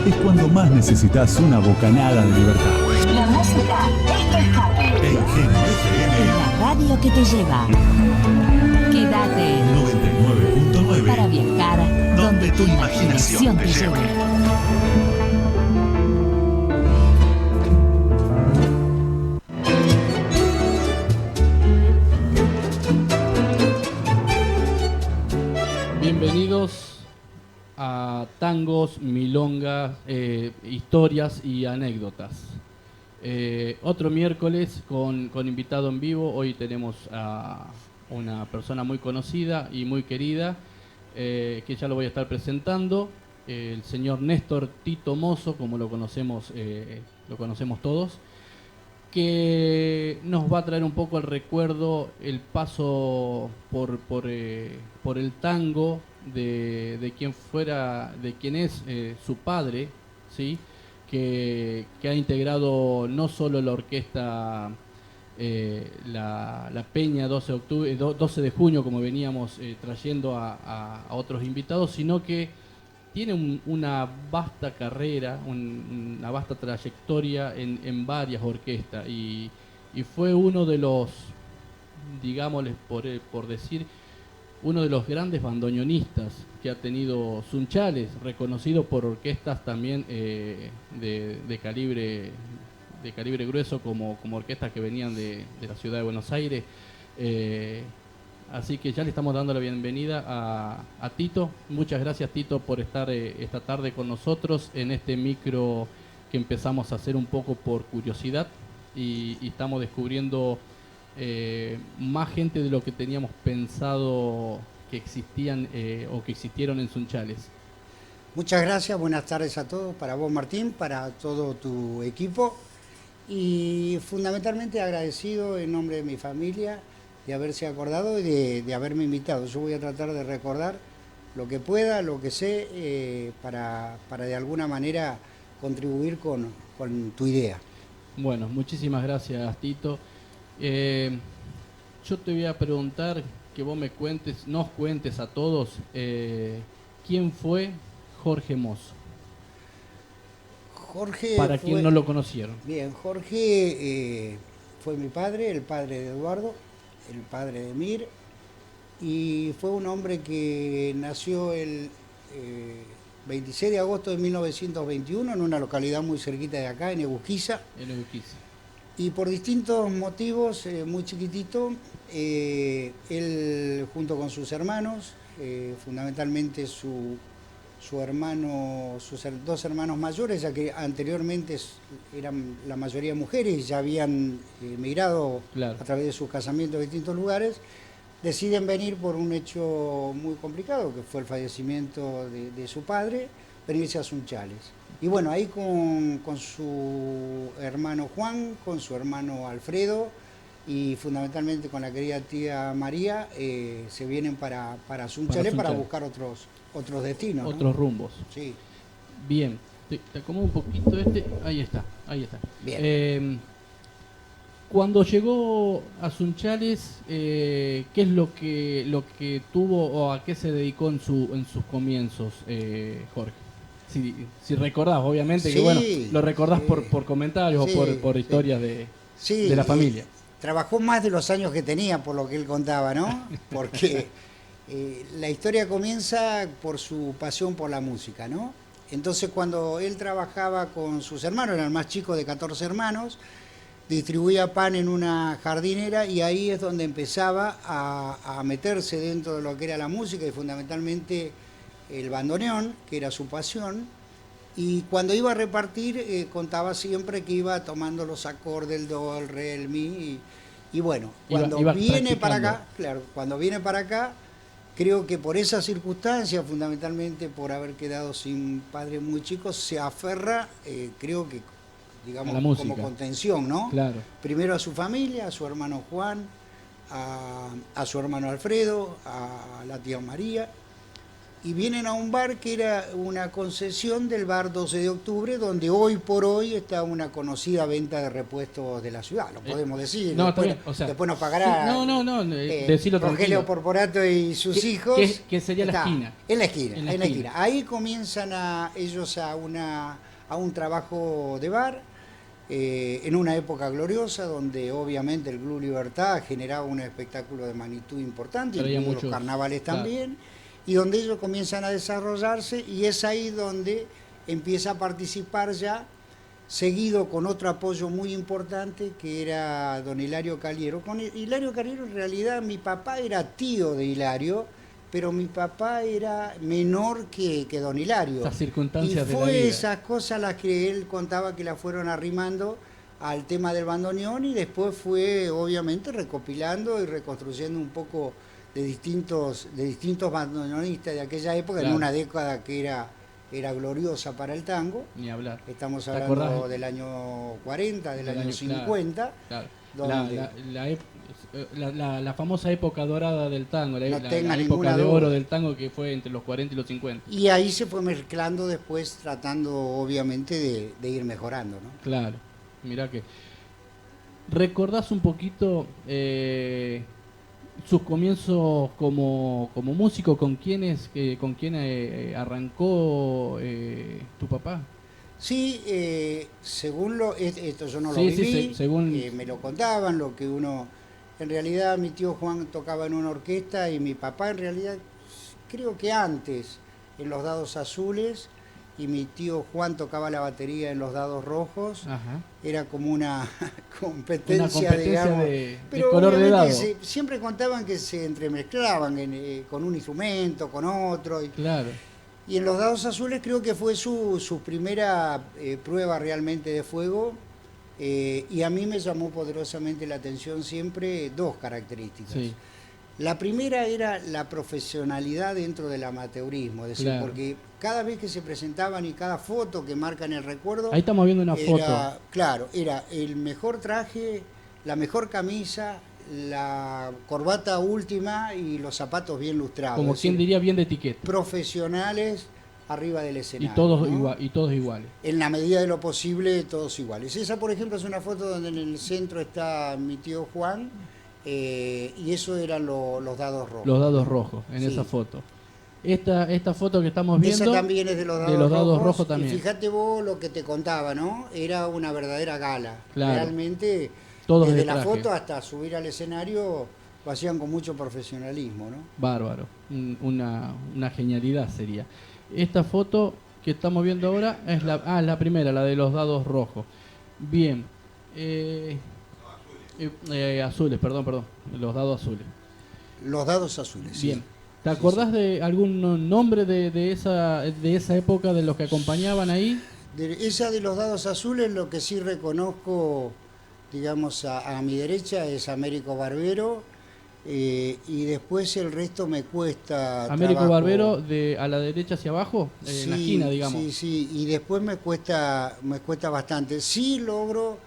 es cuando más necesitas una bocanada de libertad. La música es tu escape. En Genio FM, La radio que te lleva. Quédate 99.9, para viajar donde tu imaginación te lleve. Bienvenidos a tangos, milongas, historias y anécdotas. Otro miércoles con invitado en vivo. Hoy tenemos a una persona muy conocida y muy querida, que ya lo voy a estar presentando, el señor Néstor Tito Mozo, como lo conocemos todos, que nos va a traer un poco el recuerdo, el paso por el tango de quien es su padre, ¿sí? que ha integrado no solo la orquesta la Peña 12 de junio, como veníamos trayendo a otros invitados, sino que tiene una vasta carrera, una vasta trayectoria en varias orquestas y fue uno de los, digámosles por decir, uno de los grandes bandoneonistas que ha tenido Sunchales, reconocido por orquestas también de calibre grueso, como orquestas que venían de la ciudad de Buenos Aires. Así que ya le estamos dando la bienvenida a Tito. Muchas gracias, Tito, por estar esta tarde con nosotros en este micro que empezamos a hacer un poco por curiosidad y estamos descubriendo más gente de lo que teníamos pensado que existían o que existieron en Sunchales. Muchas gracias, buenas tardes a todos, para vos Martín, para todo tu equipo y fundamentalmente agradecido en nombre de mi familia de haberse acordado y de haberme invitado. Yo voy a tratar de recordar lo que pueda, lo que sé, para de alguna manera contribuir con tu idea. Bueno, muchísimas gracias, Tito. Yo te voy a preguntar que vos nos cuentes a todos quién fue Jorge Mozo. Jorge para quien no lo conocieron. Bien, Jorge fue mi padre, el padre de Eduardo, el padre de Mir, y fue un hombre que nació el 26 de agosto de 1921 en una localidad muy cerquita de acá, en Egusquiza. Y por distintos motivos, muy chiquitito, él junto con sus hermanos, fundamentalmente sus dos hermanos mayores, ya que anteriormente eran la mayoría mujeres y ya habían emigrado a través de sus casamientos a distintos lugares, deciden venir por un hecho muy complicado, que fue el fallecimiento de su padre, venirse a Sunchales. Y bueno, ahí con su hermano Juan, con su hermano Alfredo y fundamentalmente con la querida tía María, se vienen para Sunchales para buscar otros destinos. Otros rumbos. Sí. Bien, te acomodo un poquito ahí está. Bien. Cuando llegó a Sunchales, ¿qué es lo que tuvo o a qué se dedicó en sus comienzos, Jorge? Si recordás, obviamente, sí, que bueno, lo recordás por comentarios o por historias de la familia. Trabajó más de los años que tenía, por lo que él contaba, ¿no? Porque la historia comienza por su pasión por la música, ¿no? Entonces, cuando él trabajaba con sus hermanos, eran más chicos de 14 hermanos, distribuía pan en una jardinera y ahí es donde empezaba a meterse dentro de lo que era la música y fundamentalmente el bandoneón, que era su pasión, y cuando iba a repartir contaba siempre que iba tomando los acordes, el do, el re, el mi, y bueno, cuando viene para acá, creo que por esa circunstancia, fundamentalmente por haber quedado sin padre muy chico, se aferra, creo que, digamos, como contención, ¿no? Claro. Primero a su familia, a su hermano Juan, a su hermano Alfredo, a la tía María, y vienen a un bar que era una concesión del bar 12 de octubre, donde hoy por hoy está una conocida venta de repuestos de la ciudad, lo podemos decir. No, después, está bien, o sea, después nos pagará no, decilo Rogelio tranquilo. Porporato y sus hijos. Que sería la Está, esquina. En la esquina, En la en la esquina. esquina. Ahí comienzan ellos a un trabajo de bar, en una época gloriosa donde obviamente el Club Libertad generaba un espectáculo de magnitud importante, Traía incluidos muchos, los carnavales claro. también, y donde ellos comienzan a desarrollarse, y es ahí donde empieza a participar ya, seguido con otro apoyo muy importante que era don Hilario Caliero. Con Hilario Caliero en realidad mi papá era tío de Hilario, pero mi papá era menor que don Hilario. Esas circunstancias y de la fue vida. esas cosas las que él contaba que la fueron arrimando al tema del bandoneón, y después fue obviamente recopilando y reconstruyendo un poco de distintos bandoneonistas de aquella época, Claro. en una década que era gloriosa para el tango. Ni hablar. Estamos ¿Te hablando acordás? del año 40, del Del año año, 50. Claro. donde- La famosa época dorada del tango, No la tengas época ninguna de duda. oro del tango que fue entre los 40 y los 50. Y ahí se fue mezclando después, tratando obviamente de ir mejorando, ¿no? Claro, mirá que... ¿Recordás un poquito sus comienzos como músico? ¿Con quién arrancó tu papá? Sí, según esto yo no lo Sí, sí, viví, según... me lo contaban, lo que uno... En realidad mi tío Juan tocaba en una orquesta, y mi papá en realidad creo que antes en los Dados Azules, y mi tío Juan tocaba la batería en los Dados Rojos. Ajá. Era como una Una competencia, competencia digamos. de Pero color de obviamente dado. siempre contaban que se entremezclaban con un instrumento, con otro. Claro. Y en los Dados Azules creo que fue su primera prueba realmente de fuego, y a mí me llamó poderosamente la atención siempre dos características. Sí. La primera era la profesionalidad dentro del amateurismo, es decir, Claro. porque cada vez que se presentaban y cada foto que marcan el recuerdo, Ahí estamos viendo una foto. claro, era el mejor traje, la mejor camisa, la corbata última y los zapatos bien lustrados. Como es quien decir, diría, bien de etiqueta. profesionales arriba del Y escenario. todos, ¿no? y todos iguales. En la medida de lo posible, todos iguales. Esa, por ejemplo, es una foto donde en el centro está mi tío Juan, y eso eran los dados rojos. Los dados rojos, en Sí. esa foto. Esta foto que estamos viendo... Esa también es de los dados, rojos también. Y fíjate vos lo que te contaba, ¿no? Era una verdadera gala. Claro. Realmente, Todos desde de la traje. foto hasta subir al escenario, lo hacían con mucho profesionalismo, ¿no? Bárbaro, una genialidad sería. Esta foto que estamos viendo ahora es la primera, la de los dados rojos. Bien. Azules, perdón, los dados azules. Los dados azules, sí. Bien. ¿Te acordás de algún nombre de esa época de los que acompañaban ahí? Esa de los dados azules, lo que sí reconozco, digamos, a mi derecha es Américo Barbero, y después el resto me cuesta Américo trabajo. Barbero, a la derecha hacia abajo, en la esquina, digamos. Sí, y después me cuesta bastante. Sí logro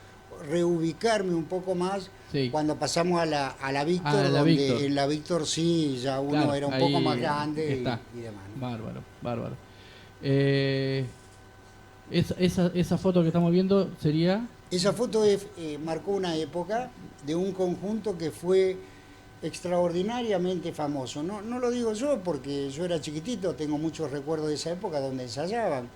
reubicarme un poco más Sí. cuando pasamos a la Víctor, A la donde Víctor. en la Víctor sí, ya uno Claro, era un ahí poco más grande está. y demás, ¿no? Bárbaro. Esa foto que estamos viendo sería... Esa foto marcó una época de un conjunto que fue extraordinariamente famoso. No lo digo yo porque yo era chiquitito, tengo muchos recuerdos de esa época donde ensayaban.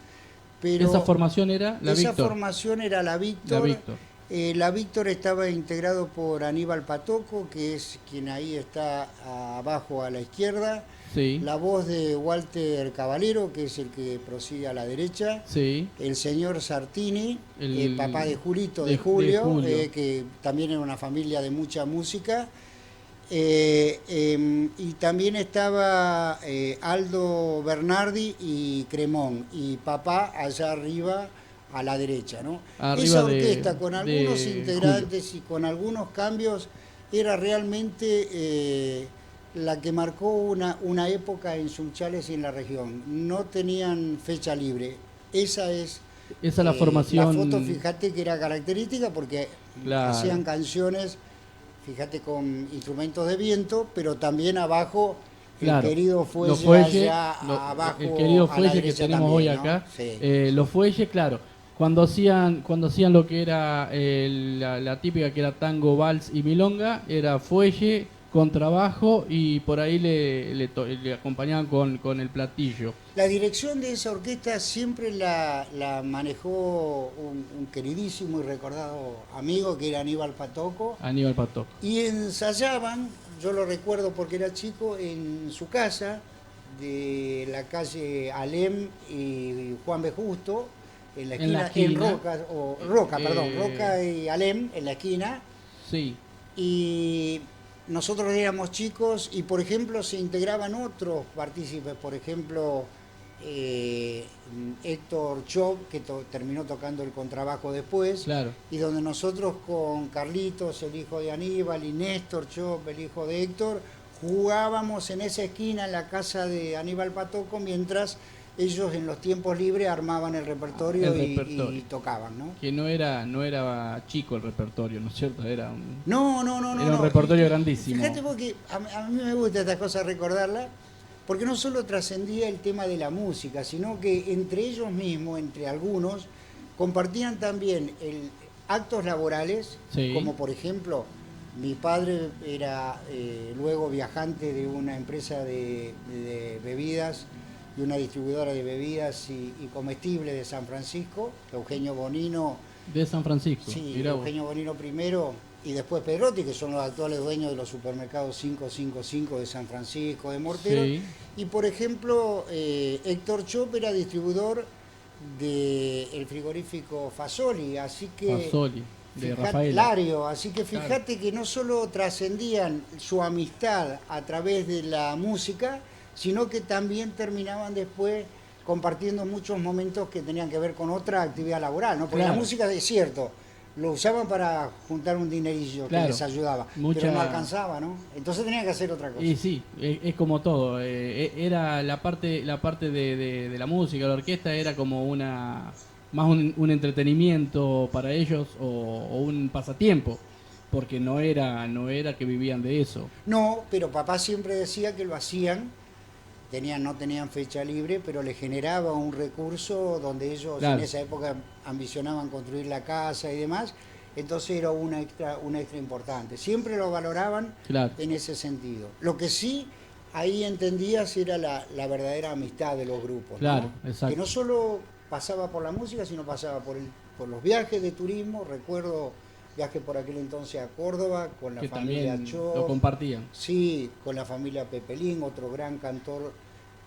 Pero esa formación era la esa Víctor. formación era la Víctor. La Víctor. La Víctor estaba integrado por Aníbal Patoco, que es quien ahí está abajo a la izquierda. Sí. La voz de Walter Caballero, que es el que prosigue a la derecha. Sí. El señor Sartini, El- el papá de Julito, de de Julio, Julio. que también era una familia de mucha música. Y también estaba Aldo Bernardi y Cremón, y papá allá arriba a la derecha, ¿no? Arriba Esa de- orquesta con algunos de integrantes y con algunos cambios era realmente la que marcó una época en Sunchales y en la región. No tenían fecha libre. Esa es La formación... la foto, fíjate que era característica porque Claro. hacían canciones, fíjate, con instrumentos de viento, pero también abajo Claro, el querido fuelle, los fuelles, allá abajo, el querido a la fuelle que derecha tenemos también, hoy ¿no? acá, Sí. los fuelles, claro, cuando hacían lo que era la típica que era tango, vals y milonga, era fuelle, contrabajo y por ahí le acompañaban con el platillo. La dirección de esa orquesta siempre la manejó un queridísimo y recordado amigo que era Aníbal Patoco, Aníbal Patoco. y ensayaban, yo lo recuerdo porque era chico, en su casa de la calle Alem y Juan B. Justo, en la En la esquina, en esquina. Roca, Roca, perdón, Eh, Roca y Alem, en la esquina, Sí, y nosotros éramos chicos y por ejemplo se integraban otros partícipes, por ejemplo eh, Héctor Chop, que terminó tocando el contrabajo después, claro. y donde nosotros con Carlitos, el hijo de Aníbal, y Néstor Chop, el hijo de Héctor, jugábamos en esa esquina en la casa de Aníbal Patoco, mientras ellos en los tiempos libres armaban el repertorio, El y repertorio. tocaban, ¿no? Que no era chico el repertorio, ¿no es cierto? Era un, No, era un repertorio grandísimo. Fíjate vos que a mí me gusta estas cosas recordarlas, porque no solo trascendía el tema de la música, sino que entre ellos mismos, entre algunos, compartían también actos laborales, Sí. como por ejemplo, mi padre era luego viajante de una empresa de bebidas, y una distribuidora de bebidas y comestibles de San Francisco, Eugenio Bonino. De San Francisco. Sí, Mirá vos. Eugenio Bonino primero y después Pedrotti, que son los actuales dueños de los supermercados 555 de San Francisco, de Mortero. Sí. Y por ejemplo, Héctor Chop era distribuidor del frigorífico Fasoli, así que... Fasoli, de fíjate, Rafael. Lario, así que fíjate que no solo trascendían su amistad a través de la música, sino que también terminaban después compartiendo muchos momentos que tenían que ver con otra actividad laboral, ¿no? Porque Claro. la música, es cierto, lo usaban para juntar un dinerillo Claro. que les ayudaba, pero no alcanzaba, ¿no? Entonces tenían que hacer otra cosa. Y sí, es como todo. Era la parte de la música, la orquesta era como más un entretenimiento para ellos o un pasatiempo, porque no era que vivían de eso. No, pero papá siempre decía que lo hacían, no tenían fecha libre, pero les generaba un recurso donde ellos Claro. en esa época ambicionaban construir la casa y demás, entonces era una extra importante. Siempre lo valoraban Claro. en ese sentido. Lo que sí ahí entendías era la verdadera amistad de los grupos, ¿no? Claro, exacto. Que no solo pasaba por la música, sino pasaba por los viajes de turismo. Recuerdo viajes por aquel entonces a Córdoba con la Que familia también Cho. lo compartían. Sí, con la familia Pepelín, otro gran cantor,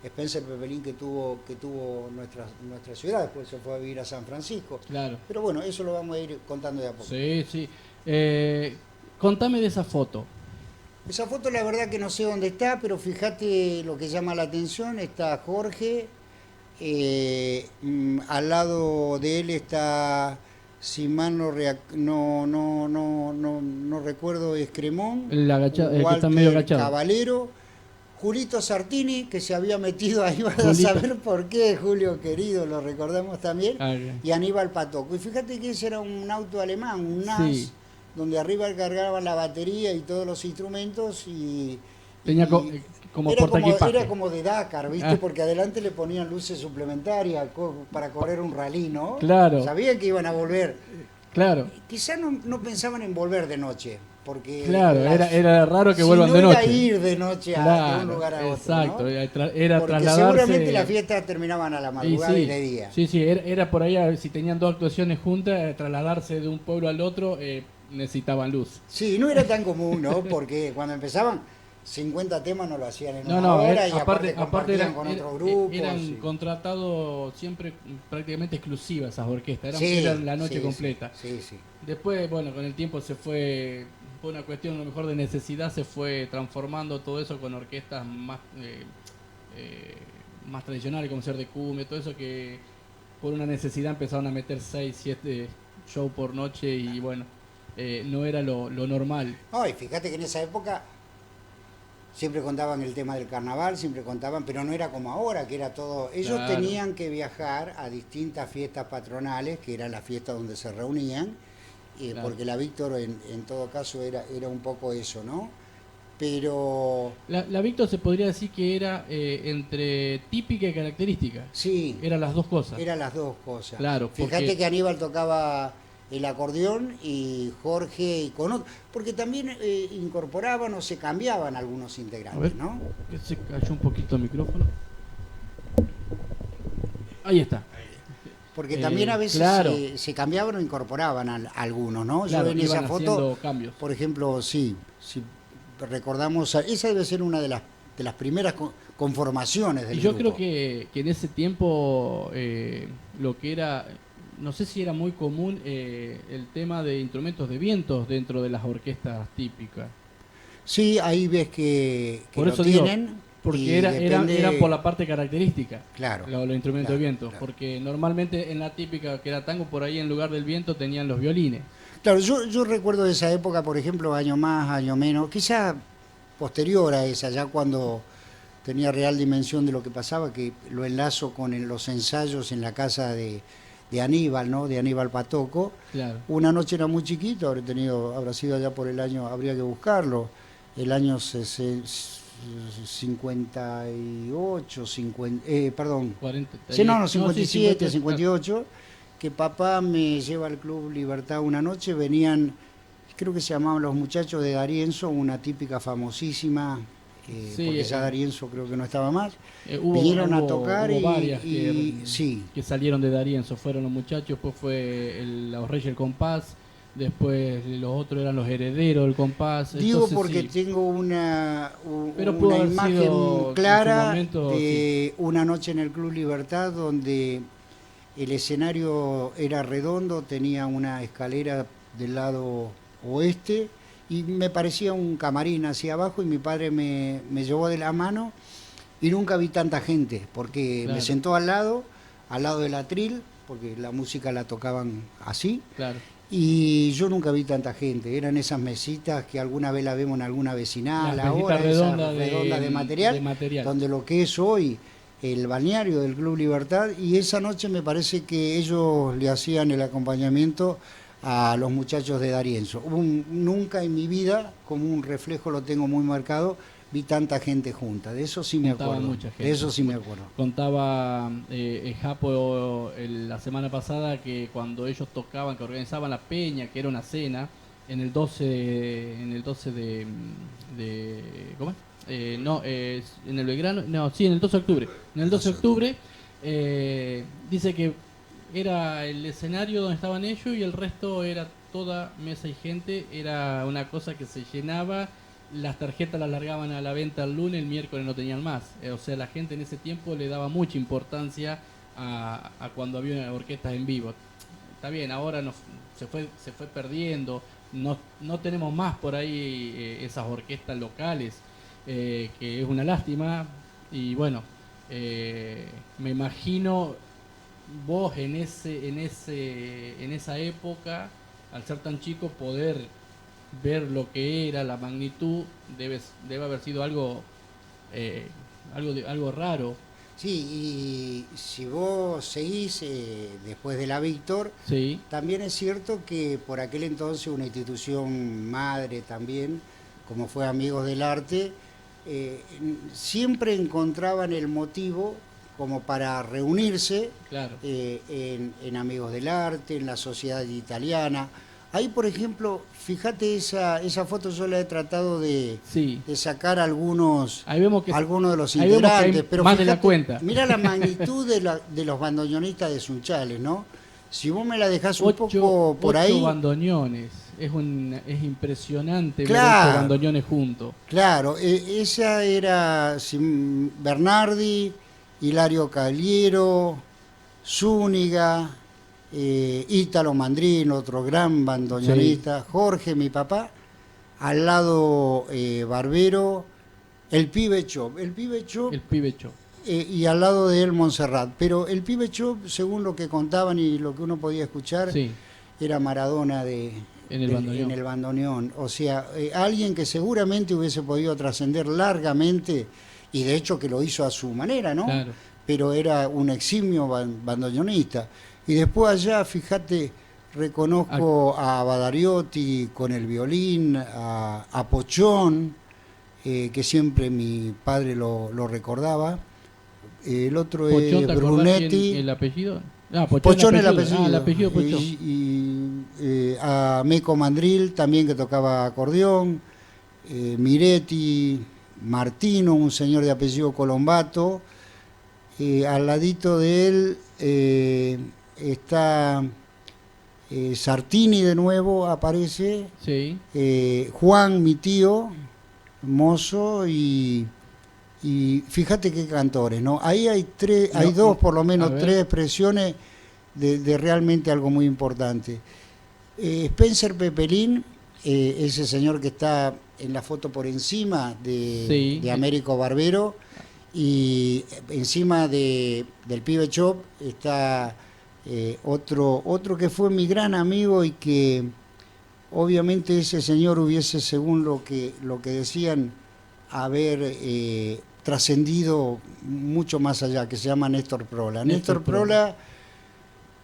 Spencer Pepelín, que tuvo nuestra ciudad, después se fue a vivir a San Francisco. Claro. Pero bueno, eso lo vamos a ir contando de a poco. Sí, sí. Contame de esa foto. Esa foto la verdad que no sé dónde está, pero fíjate lo que llama la atención, está Jorge, al lado de él está, si mal no recuerdo, es Cremón, El que está Walter medio agachado. Caballero, Julito Sartini, que se había metido ahí, vas a Julito. saber por qué, Julio querido, lo recordamos también, Ah, bien. y Aníbal Patoco. Y fíjate que ese era un auto alemán, un NAS, Sí. donde arriba cargaban la batería y todos los instrumentos y... Tenía y como era portaequipaje. era como de Dakar, ¿viste? Ah. Porque adelante le ponían luces suplementarias para correr un rally, ¿no? Claro. Sabían que iban a volver. Claro. Quizás no pensaban en volver de noche, porque... Claro, era raro que vuelvan si de no noche. era ir de noche de un lugar a otro, exacto, ¿no? era Porque trasladarse. seguramente las fiestas terminaban a la madrugada y de día. Sí, sí, era por ahí, si tenían dos actuaciones juntas, trasladarse de un pueblo al otro, necesitaban luz. Sí, no era tan común, ¿no? Porque cuando empezaban 50 temas no lo hacían en No, una no, hora y aparte compartían eran, con otros grupos. eran y- contratados siempre prácticamente exclusivas esas orquestas, Sí, eran la noche sí, completa. Sí, sí. Después, bueno, con el tiempo se fue, por una cuestión a lo mejor de necesidad, se fue transformando todo eso con orquestas más tradicionales, como ser de cumbia, todo eso que por una necesidad empezaron a meter 6, 7 shows por noche y bueno, no era lo normal. No, y fíjate que en esa época siempre contaban el tema del carnaval, siempre contaban, pero no era como ahora, que era todo... Ellos Claro. tenían que viajar a distintas fiestas patronales, que eran las fiestas donde se reunían, Claro. porque la Víctor en todo caso era un poco eso, ¿no? pero La Víctor se podría decir que era entre típica y característica. sí, Eran las dos cosas. eran las dos cosas. Claro, Fíjate porque- que Aníbal tocaba el acordeón y Jorge y con otro, porque también incorporaban o se cambiaban algunos A integrantes, ver, ¿no? que se cayó un poquito el micrófono. Ahí está. Porque también a veces claro. se cambiaban o incorporaban algunos, ¿no? Claro, Yo en esa iban foto, haciendo cambios. por ejemplo, sí, si recordamos, esa debe ser una de las primeras conformaciones del Y yo grupo. creo que en ese tiempo lo que era, no sé si era muy común el tema de instrumentos de vientos dentro de las orquestas típicas. Sí, ahí ves que Por lo eso digo, tienen. y porque era depende- por la parte característica, Claro, los instrumentos claro, de viento. claro. Porque normalmente en la típica que era tango, por ahí en lugar del viento tenían los violines. Claro, yo recuerdo de esa época, por ejemplo, año más, año menos, quizá posterior a esa, ya cuando tenía real dimensión de lo que pasaba, que lo enlazo con los ensayos en la casa de Aníbal, ¿no? De Aníbal Patoco. Claro. Una noche era muy chiquito, habrá sido allá por el año, habría que buscarlo, el año 58, 50, perdón, 40, sí, no, sí, 57, 50, 58, que papá me lleva al Club Libertad una noche, venían, creo que se llamaban los muchachos de D'Arienzo, una típica famosísima, Sí, porque ya D'Arienzo creo que no estaba más, Hubo vinieron a tocar hubo y, varias sí, que salieron de D'Arienzo, fueron los muchachos, después fue los Reyes del Compás, después los otros eran los herederos del Compás. digo entonces, porque sí. tengo una Pero pudo una haber sido, en imagen su clara momento, de una noche en el Club Libertad donde el escenario era redondo, tenía una escalera del lado oeste y me parecía un camarín hacia abajo y mi padre me llevó de la mano y nunca vi tanta gente porque Claro. me sentó al lado del atril, porque la música la tocaban así. Claro. Y yo nunca vi tanta gente, eran esas mesitas que alguna vez la vemos en alguna vecinal, Las ahora mesitas esas redondas redondas de material. donde lo que es hoy el balneario del Club Libertad, y esa noche me parece que ellos le hacían el acompañamiento a los muchachos de D'Arienzo. Nunca en mi vida, como un reflejo lo tengo muy marcado, vi tanta gente junta, de eso sí me Juntaba acuerdo, mucha gente. de eso sí me acuerdo. Contaba Japo la semana pasada que cuando ellos tocaban, que organizaban la peña, que era una cena, en el 12 de ¿cómo es? No, en el Belgrano, no, sí, en el 12 de octubre. En el 12 de octubre dice que era el escenario donde estaban ellos y el resto era toda mesa y gente, era una cosa que se llenaba. Las tarjetas las largaban a la venta el lunes, el miércoles no tenían más. O sea, la gente en ese tiempo le daba mucha importancia a cuando había orquestas en vivo. Está bien, ahora se fue perdiendo, no tenemos más por ahí esas orquestas locales, que es una lástima. Y bueno, me imagino vos en esa época, al ser tan chico, poder ver lo que era la magnitud debe haber sido algo raro. Sí, y si vos seguís después de la Víctor, Sí, también es cierto que por aquel entonces una institución madre también, como fue Amigos del Arte, siempre encontraban el motivo como para reunirse claro. en Amigos del Arte, en la Sociedad Italiana. Ahí, por ejemplo, fíjate esa foto, yo la he tratado de Sí. sacar algunos Ahí vemos que algunos de los ahí vemos que hay integrantes, pero más de la fíjate, cuenta. mira la magnitud de los bandoneonistas de Sunchales, ¿no? Si vos me la dejás un poco por ocho ahí, bandoneones. Es impresionante ver Claro. 8 bandoneones juntos. claro, esa era Bernardi, Hilario Cagliero, Zúñiga, Ítalo Mandrín, otro gran bandoneonista, Jorge, mi papá, al lado Barbero, el pibe Chop, El pibe Cho. y al lado de él Montserrat. Pero el pibe Chop, según lo que contaban y lo que uno podía escuchar, Sí, era Maradona en el bandoneón. en el bandoneón. O sea, alguien que seguramente hubiese podido trascender largamente, y de hecho que lo hizo a su manera, ¿no? Claro. Pero era un eximio bandoneonista. Y después allá, fíjate, reconozco a Badariotti con el violín, a Pochón, que siempre mi padre lo recordaba. El otro Pochón, es ¿te acordás Brunetti. el apellido? Pochón el apellido. Ah, el apellido Pochón. A Meco Mandril también, que tocaba acordeón. Miretti, Martino, un señor de apellido Colombato. Al ladito de él está Sartini, de nuevo aparece. Sí. Juan, mi tío, mozo, y fíjate qué cantores, ¿no? Ahí hay tres, hay dos, por lo menos tres expresiones de realmente algo muy importante. Spencer Pepelín, ese señor que está en la foto por encima de Américo Barbero, y encima del Pibe Chop está otro que fue mi gran amigo, y que obviamente ese señor hubiese, según lo que decían, haber trascendido mucho más allá, que se llama Néstor Prola. Néstor Prola,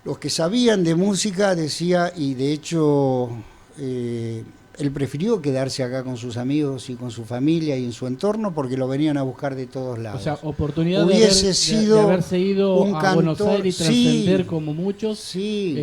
los que sabían de música decía, y de hecho él prefirió quedarse acá con sus amigos y con su familia y en su entorno, porque lo venían a buscar de todos lados. O sea, oportunidad hubiese de haberse ido un a cantor, Buenos Aires y trascender sí, como muchos, sí.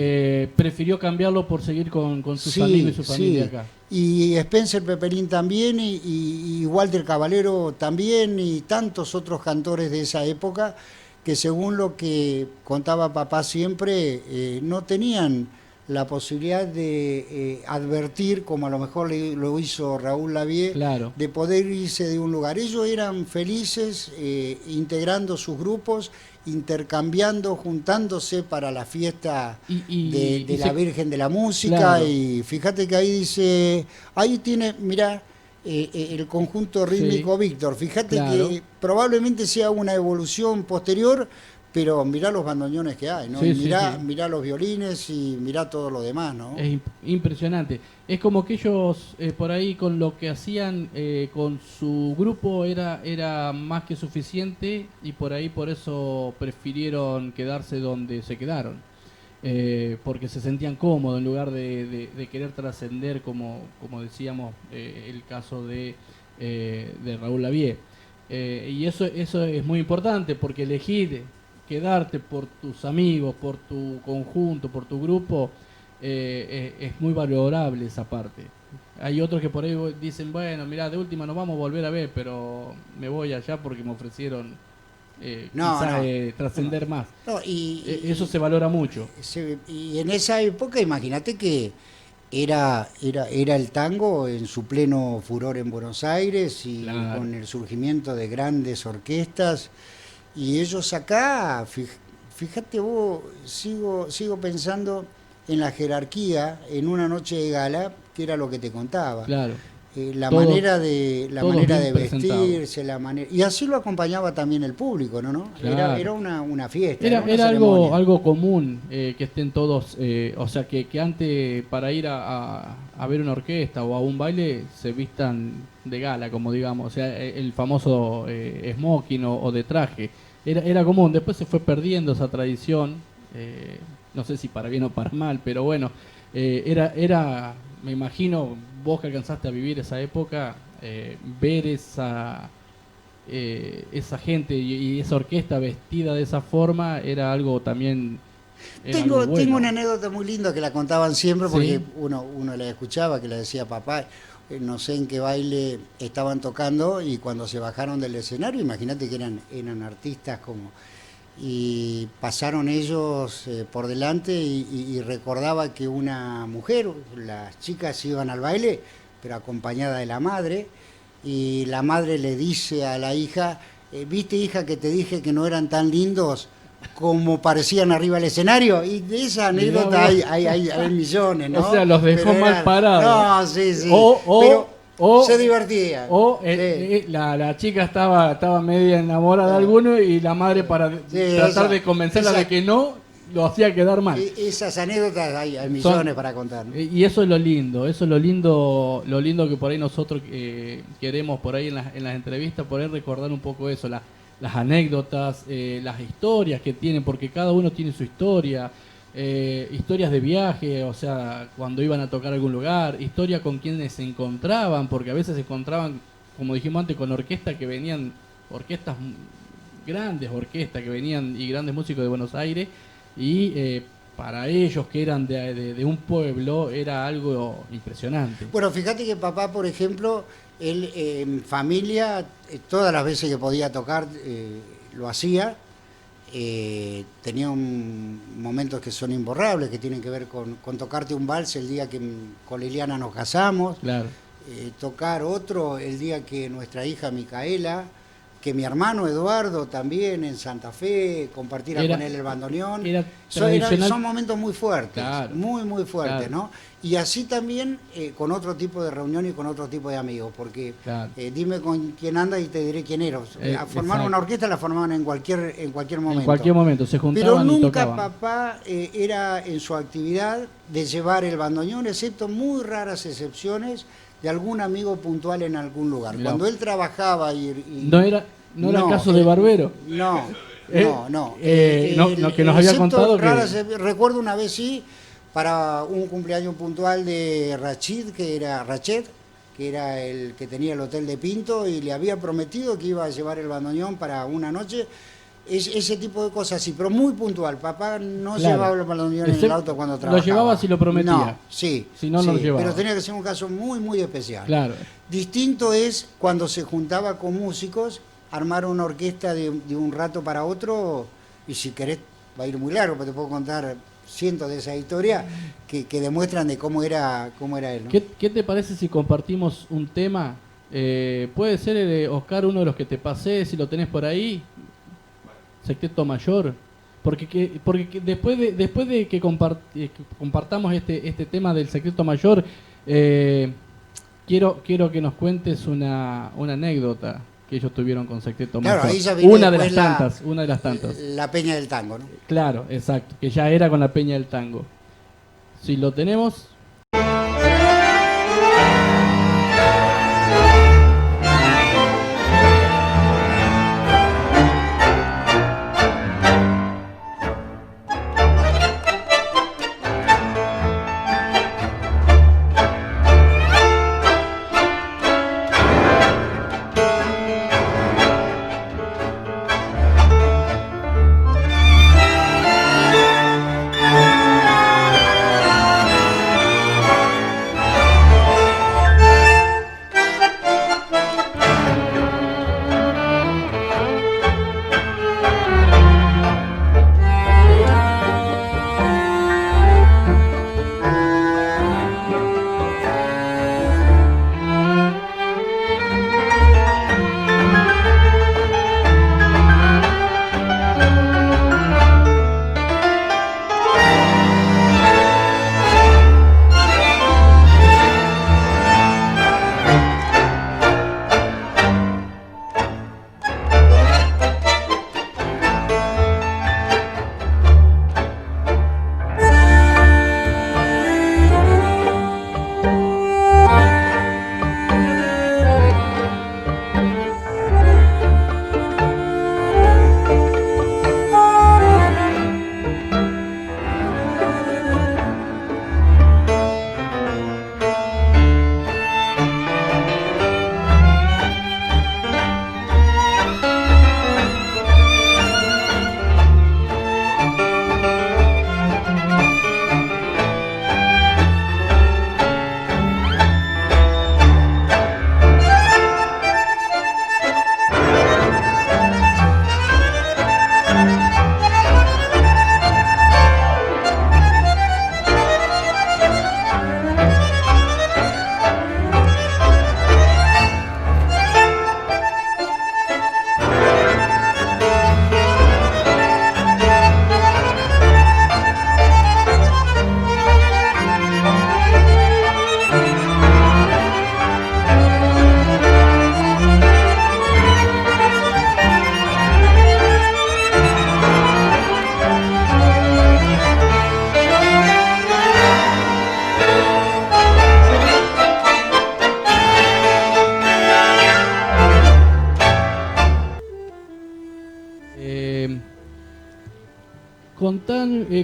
Prefirió cambiarlo por seguir con sus amigos y su familia acá. Y Spencer Pepelín también, y Walter Caballero también, y tantos otros cantores de esa época, que según lo que contaba papá siempre, no tenían la posibilidad de advertir, como a lo mejor lo hizo Raúl Lavie, claro, de poder irse de un lugar. Ellos eran felices integrando sus grupos, intercambiando, juntándose para la fiesta de la Virgen de la Música. Claro. Y fíjate que ahí dice, ahí tiene, mirá, el conjunto rítmico Víctor. Fíjate que probablemente sea una evolución posterior, pero mirá los bandoneones que hay, ¿no? Sí, y mirá los violines y mirá todo lo demás, ¿no? Es impresionante. Es como que ellos por ahí con lo que hacían con su grupo era más que suficiente, y por eso prefirieron quedarse donde se quedaron. Porque se sentían cómodos en lugar de querer trascender, como decíamos, el caso de Raúl Lavie. Y eso es muy importante, porque elegir quedarte por tus amigos, por tu conjunto, por tu grupo, es muy valorable esa parte. Hay otros que por ahí dicen, bueno, mirá, de última nos vamos a volver a ver, pero me voy allá porque me ofrecieron trascender más. No, eso se valora mucho. Y en esa época, imagínate que era el tango en su pleno furor en Buenos Aires, y claro, con el surgimiento de grandes orquestas. Y ellos acá, fíjate vos, sigo pensando en la jerarquía en una noche de gala, que era lo que te contaba. Claro. La manera de vestirse, y así lo acompañaba también el público, ¿no? Claro. Era una fiesta. Era algo común, que estén todos, o sea, que antes, para ir a ver una orquesta o a un baile, se vistan de gala, como digamos, o sea, el famoso smoking o de traje. Era común. Después se fue perdiendo esa tradición, no sé si para bien o para mal, pero bueno, era, me imagino, vos que alcanzaste a vivir esa época, ver esa gente y esa orquesta vestida de esa forma era algo también. Tengo una anécdota muy linda que la contaban siempre, porque uno la escuchaba, que la decía papá. No sé en qué baile estaban tocando, y cuando se bajaron del escenario, imagínate que eran artistas y pasaron ellos por delante, y recordaba que una mujer, las chicas iban al baile, pero acompañada de la madre, y la madre le dice a la hija, ¿viste, hija, que te dije que no eran tan lindos como parecían arriba del escenario? Y de esa anécdota hay millones, ¿no? O sea, los dejó mal parados. No, sí. O se divertía. O la chica estaba media enamorada de alguno, y la madre, para tratar de convencerla de que no, lo hacía quedar mal. Esas anécdotas hay millones para contar, ¿no? Y eso es lo lindo, lo lindo que por ahí nosotros queremos por ahí en las entrevistas, poder recordar un poco eso, las anécdotas, las historias que tienen, porque cada uno tiene su historia, historias de viaje, o sea, cuando iban a tocar a algún lugar, historia con quienes se encontraban, porque a veces se encontraban como dijimos antes, con orquestas que venían, orquestas, grandes orquestas que venían y grandes músicos de Buenos Aires, y para ellos que eran de un pueblo era algo impresionante. Bueno, fíjate que papá, por ejemplo, él en familia, todas las veces que podía tocar, lo hacía. Tenía momentos que son imborrables, que tienen que ver con tocarte un vals el día que con Liliana nos casamos, Claro. tocar otro el día que nuestra hija Micaela, que mi hermano Eduardo también en Santa Fe, compartiera con él el bandoneón. Son momentos muy fuertes, claro, muy fuertes, claro. ¿no? Y así también con otro tipo de reunión y con otro tipo de amigos, porque Claro. dime con quién anda y te diré quién era. Formaron exacto. una orquesta, la formaban en cualquier momento. En cualquier momento se juntaban Pero y nunca tocaban. papá era en su actividad de llevar el bandoneón, excepto muy raras excepciones de algún amigo puntual en algún lugar. Mirá. Cuando él trabajaba No era caso de barbero. No, no. Que nos había excepto contado raras, que... recuerdo una vez sí, para un cumpleaños puntual de Rached, que era el que tenía el hotel de Pinto, y le había prometido que iba a llevar el bandoneón para una noche. Ese tipo de cosas, sí, pero muy puntual. Papá no llevaba el bandoneón en el auto cuando trabajaba. Lo llevaba si lo prometía. No, sí. Si no, no lo llevaba. Pero tenía que ser un caso muy especial. Claro. Distinto es cuando se juntaba con músicos, armar una orquesta de un rato para otro, y si querés va a ir muy largo, pero te puedo contar cientos de esas historias que demuestran de cómo era él, ¿no? ¿Qué te parece si compartimos un tema? Puede ser, Oscar, uno de los que te pasé, si lo tenés por ahí. Sexteto Mayor. Porque después de que compartamos este tema del Sexteto Mayor, quiero que nos cuentes una anécdota que ellos tuvieron con Sexteto Claro, Mayor. ahí ya vino Una de las después tantas. La Peña del Tango, ¿no? Claro, exacto, que ya era con la Peña del Tango. Si lo tenemos...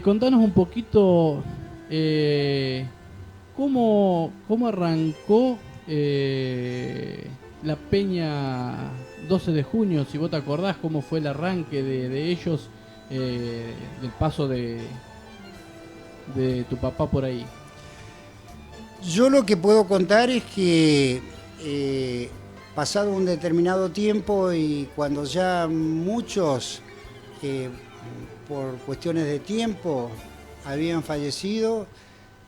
Contanos un poquito cómo arrancó la Peña 12 de junio, si vos te acordás cómo fue el arranque de ellos, del paso de tu papá por ahí. Yo lo que puedo contar es que pasado un determinado tiempo y cuando ya muchos, por cuestiones de tiempo, habían fallecido,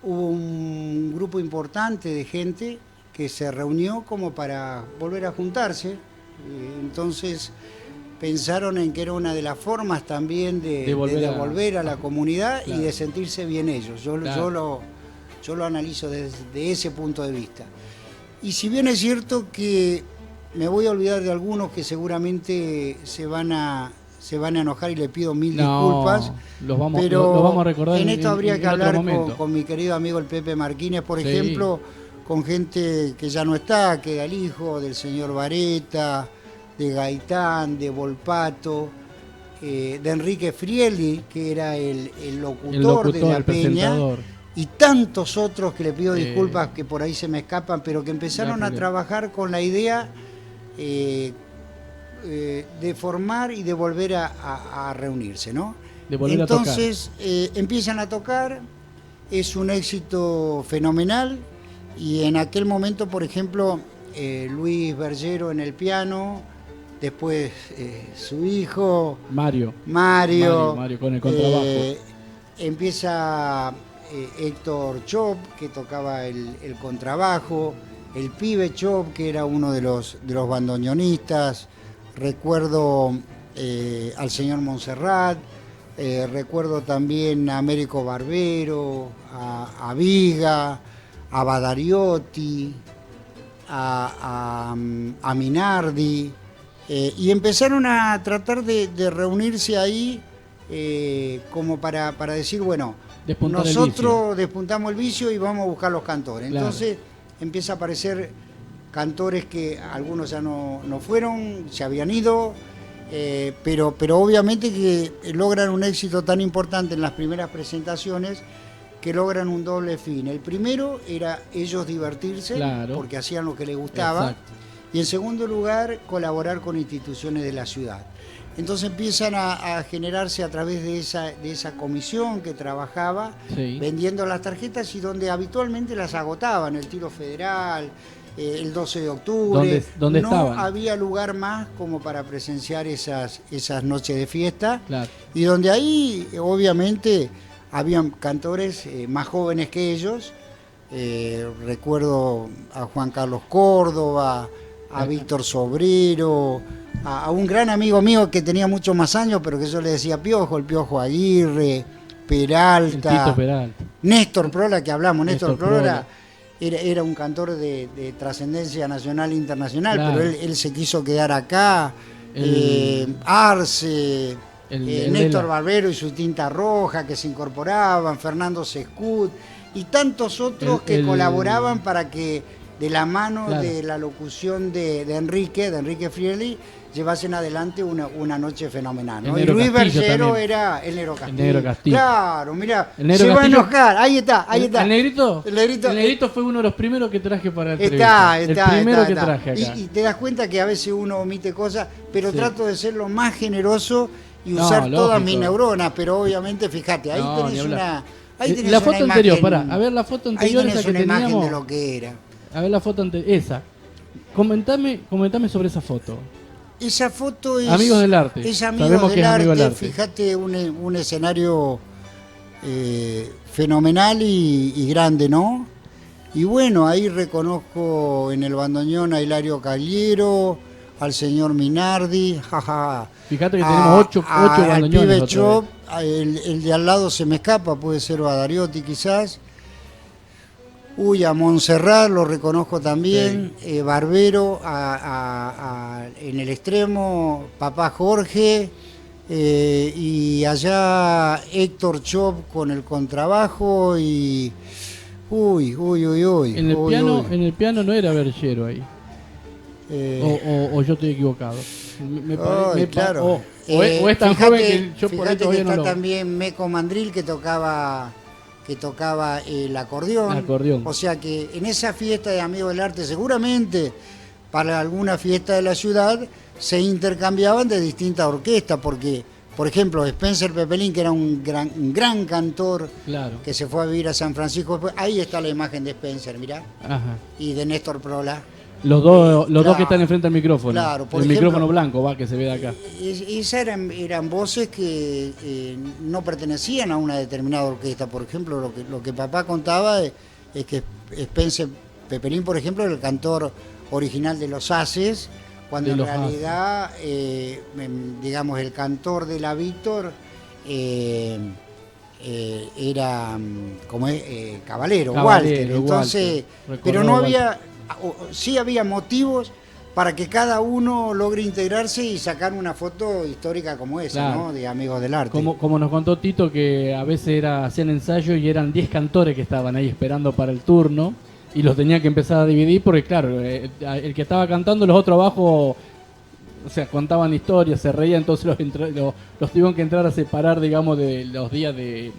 hubo un grupo importante de gente que se reunió como para volver a juntarse. Entonces pensaron en que era una de las formas también de devolver a la comunidad, claro, y de sentirse bien ellos. Claro. Yo lo analizo desde ese punto de vista. Y si bien es cierto que me voy a olvidar de algunos que seguramente se van a enojar y le pido mil disculpas, los vamos a recordar en esto habría que hablar con mi querido amigo el Pepe Marquínez, por ejemplo, con gente que ya no está, que era el hijo del señor Vareta, de Gaitán, de Volpato, de Enrique Frieli, que era el locutor de La Peña, y tantos otros que le pido disculpas que por ahí se me escapan, pero que empezaron a trabajar con la idea de formar y de volver a reunirse, ¿no? Entonces empiezan a tocar, es un éxito fenomenal, y en aquel momento, por ejemplo, Luis Bergero en el piano, después su hijo Mario con el contrabajo, empieza Héctor Chop, que tocaba el contrabajo, el pibe Chop, que era uno de los bandoneonistas. Recuerdo al señor Montserrat, recuerdo también a Américo Barbero, a Viga, a Badariotti, a Minardi, y empezaron a tratar de reunirse ahí como para decir, bueno, nosotros despuntamos el vicio y vamos a buscar los cantores. Claro. Entonces empieza a aparecer cantores que algunos ya no fueron, se habían ido, pero obviamente que logran un éxito tan importante en las primeras presentaciones que logran un doble fin. El primero era ellos divertirse, claro, porque hacían lo que les gustaba. Exacto. Y en segundo lugar, colaborar con instituciones de la ciudad. Entonces empiezan a generarse a través de esa comisión que trabajaba, vendiendo las tarjetas, y donde habitualmente las agotaban, el Tiro Federal, el 12 de octubre. ¿Dónde no estaban? Había lugar más como para presenciar esas noches de fiesta. Claro. Y donde ahí, obviamente, habían cantores más jóvenes que ellos. Recuerdo a Juan Carlos Córdoba, a Víctor Sobrero, a un gran amigo mío que tenía muchos más años, pero que yo le decía Piojo, el Piojo Aguirre, Peralta, Néstor Prola, que hablamos. Néstor Prola era un cantor de trascendencia nacional e internacional, claro, pero él se quiso quedar acá. Arce, Néstor Barbero y su Tinta Roja, que se incorporaban, Fernando Sescut y tantos otros que colaboraban para que, de la mano, claro, de la locución de Enrique Frieli, llevasen adelante una noche fenomenal, ¿no? Y Luis Bergero era el Negro Castillo. El Negro Castillo. Claro, mira, se va a enojar. Ahí está. ¿El Negrito? El Negrito fue uno de los primeros que traje para el entrevista. El primero que traje acá. Y te das cuenta que a veces uno omite cosas, pero trato de ser lo más generoso y usar todas mis neuronas, pero obviamente, fíjate, ahí tenés una... La foto anterior, a ver la foto anterior, esa que teníamos. Imagen de lo que era. A ver la foto anterior, esa. Comentame sobre esa foto. Esa foto es... Amigos del Arte. Es Amigos del Arte. Fíjate, un escenario fenomenal y grande, ¿no? Y bueno, ahí reconozco en el bandoneón a Hilario Cagliero, al señor Minardi, Fíjate que tenemos 8 bandoneones. Al pibe Chop, el de al lado se me escapa, puede ser Badariotti quizás. A Montserrat lo reconozco también, Barbero en el extremo, papá Jorge, y allá Héctor Chop con el contrabajo y... En el piano no era Bergero ahí. O yo estoy equivocado. Claro. O es tan joven que yo por ahí todavía no lo... También Meco Mandril, que tocaba el acordeón. O sea que en esa fiesta de Amigos del Arte seguramente para alguna fiesta de la ciudad se intercambiaban de distintas orquestas, porque, por ejemplo, Spencer Pepelín, que era un gran cantor, Claro. que se fue a vivir a San Francisco, ahí está la imagen de Spencer, mirá, Ajá. y de Néstor Prola. Los dos Claro, que están enfrente al micrófono. claro, por el ejemplo, micrófono blanco, va, que se ve de acá. Esas eran voces que no pertenecían a una determinada orquesta. Por ejemplo, lo que papá contaba es que Spencer Pepelín, por ejemplo, era el cantor original de Los Haces, cuando De en Los realidad, digamos, el cantor de la Víctor era como Caballero, Walter. Entonces, Walter. pero no Recordó había, sí había motivos para que cada uno logre integrarse y sacar una foto histórica como esa, Claro. ¿no? De Amigos del Arte. Como nos contó Tito, que a veces hacían ensayos y eran 10 cantores que estaban ahí esperando para el turno y los tenían que empezar a dividir porque, claro, el que estaba cantando, los otros abajo, o sea, contaban historias, se reían, entonces los tuvieron que entrar a separar, digamos, de los días de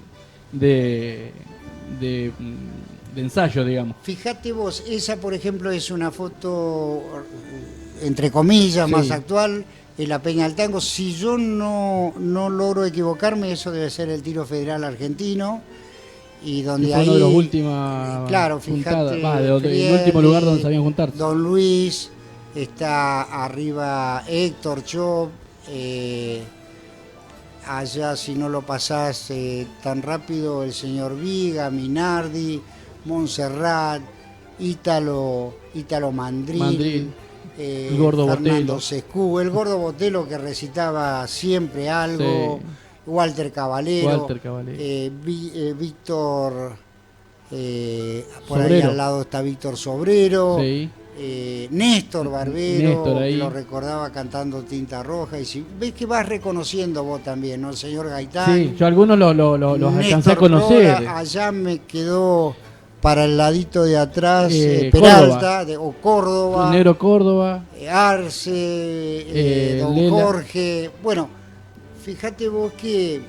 ensayo, digamos. Fíjate vos, esa por ejemplo es una foto, entre comillas, Sí. más actual, en la Peña del Tango. Si yo no logro equivocarme, eso debe ser el Tiro Federal argentino. Y donde Y fue ahí, uno de los últimos claro, juntadas, fíjate, el último lugar donde sabían juntarse. Don Luis, está arriba Héctor Chop, allá si no lo pasás tan rápido, el señor Viga, Minardi, Montserrat, Ítalo Mandril, el Gordo Fernando Botelo. Sescú, el Gordo Botelo que recitaba siempre algo, Sí. Walter Caballero, Víctor, por ahí Sobrero. al lado está Víctor Sobrero, Sí. Néstor Barbero, Néstor ahí. que lo recordaba cantando Tinta Roja, y si ves que vas reconociendo vos también, ¿no? El señor Gaitán. Sí, yo algunos los alcancé a Néstor conocer. Roda, allá me quedó para el ladito de atrás Córdoba. Peralta, o Córdoba, Negro Córdoba. Arce, don Lela. Jorge. Bueno, fíjate vos que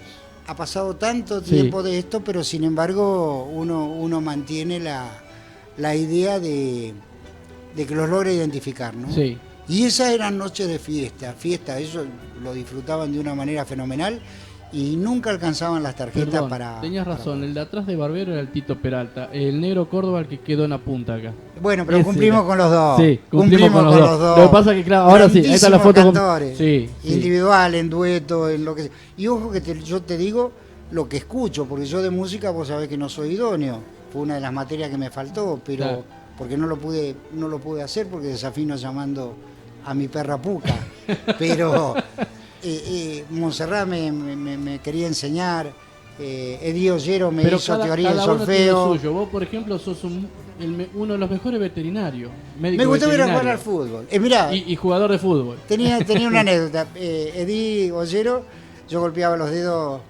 ha pasado tanto Sí. tiempo de esto, pero sin embargo uno mantiene la idea de que los logre identificar, ¿no? Sí. Y esas eran noches de fiesta, ellos lo disfrutaban de una manera fenomenal y nunca alcanzaban las tarjetas Perdón, para... tenías para- razón, el de atrás de Barbero era el Tito Peralta, el Negro Córdoba el que quedó en la punta acá. Bueno, pero Ese cumplimos era. con los dos. Sí, cumplimos con los dos. Lo que pasa es que, claro, ahora sí, ahí está la foto con- Cantores, Sí, sí. individual, en dueto, en lo que sea. Y ojo que yo te digo lo que escucho, porque yo de música vos sabés que no soy idóneo. Fue una de las materias que me faltó, pero Claro. porque no lo pude hacer porque desafino llamando a mi perra Puca. Pero Montserrat me quería enseñar, Eddie Ollero me Pero hizo teoría del uno tiene lo solfeo. suyo. Vos, por ejemplo, sos uno de los mejores veterinarios. médico Me gustaba ir a jugar veterinario. al fútbol. Mirá, Y jugador de fútbol. tenía una anécdota. Eddie Ollero, yo golpeaba los dedos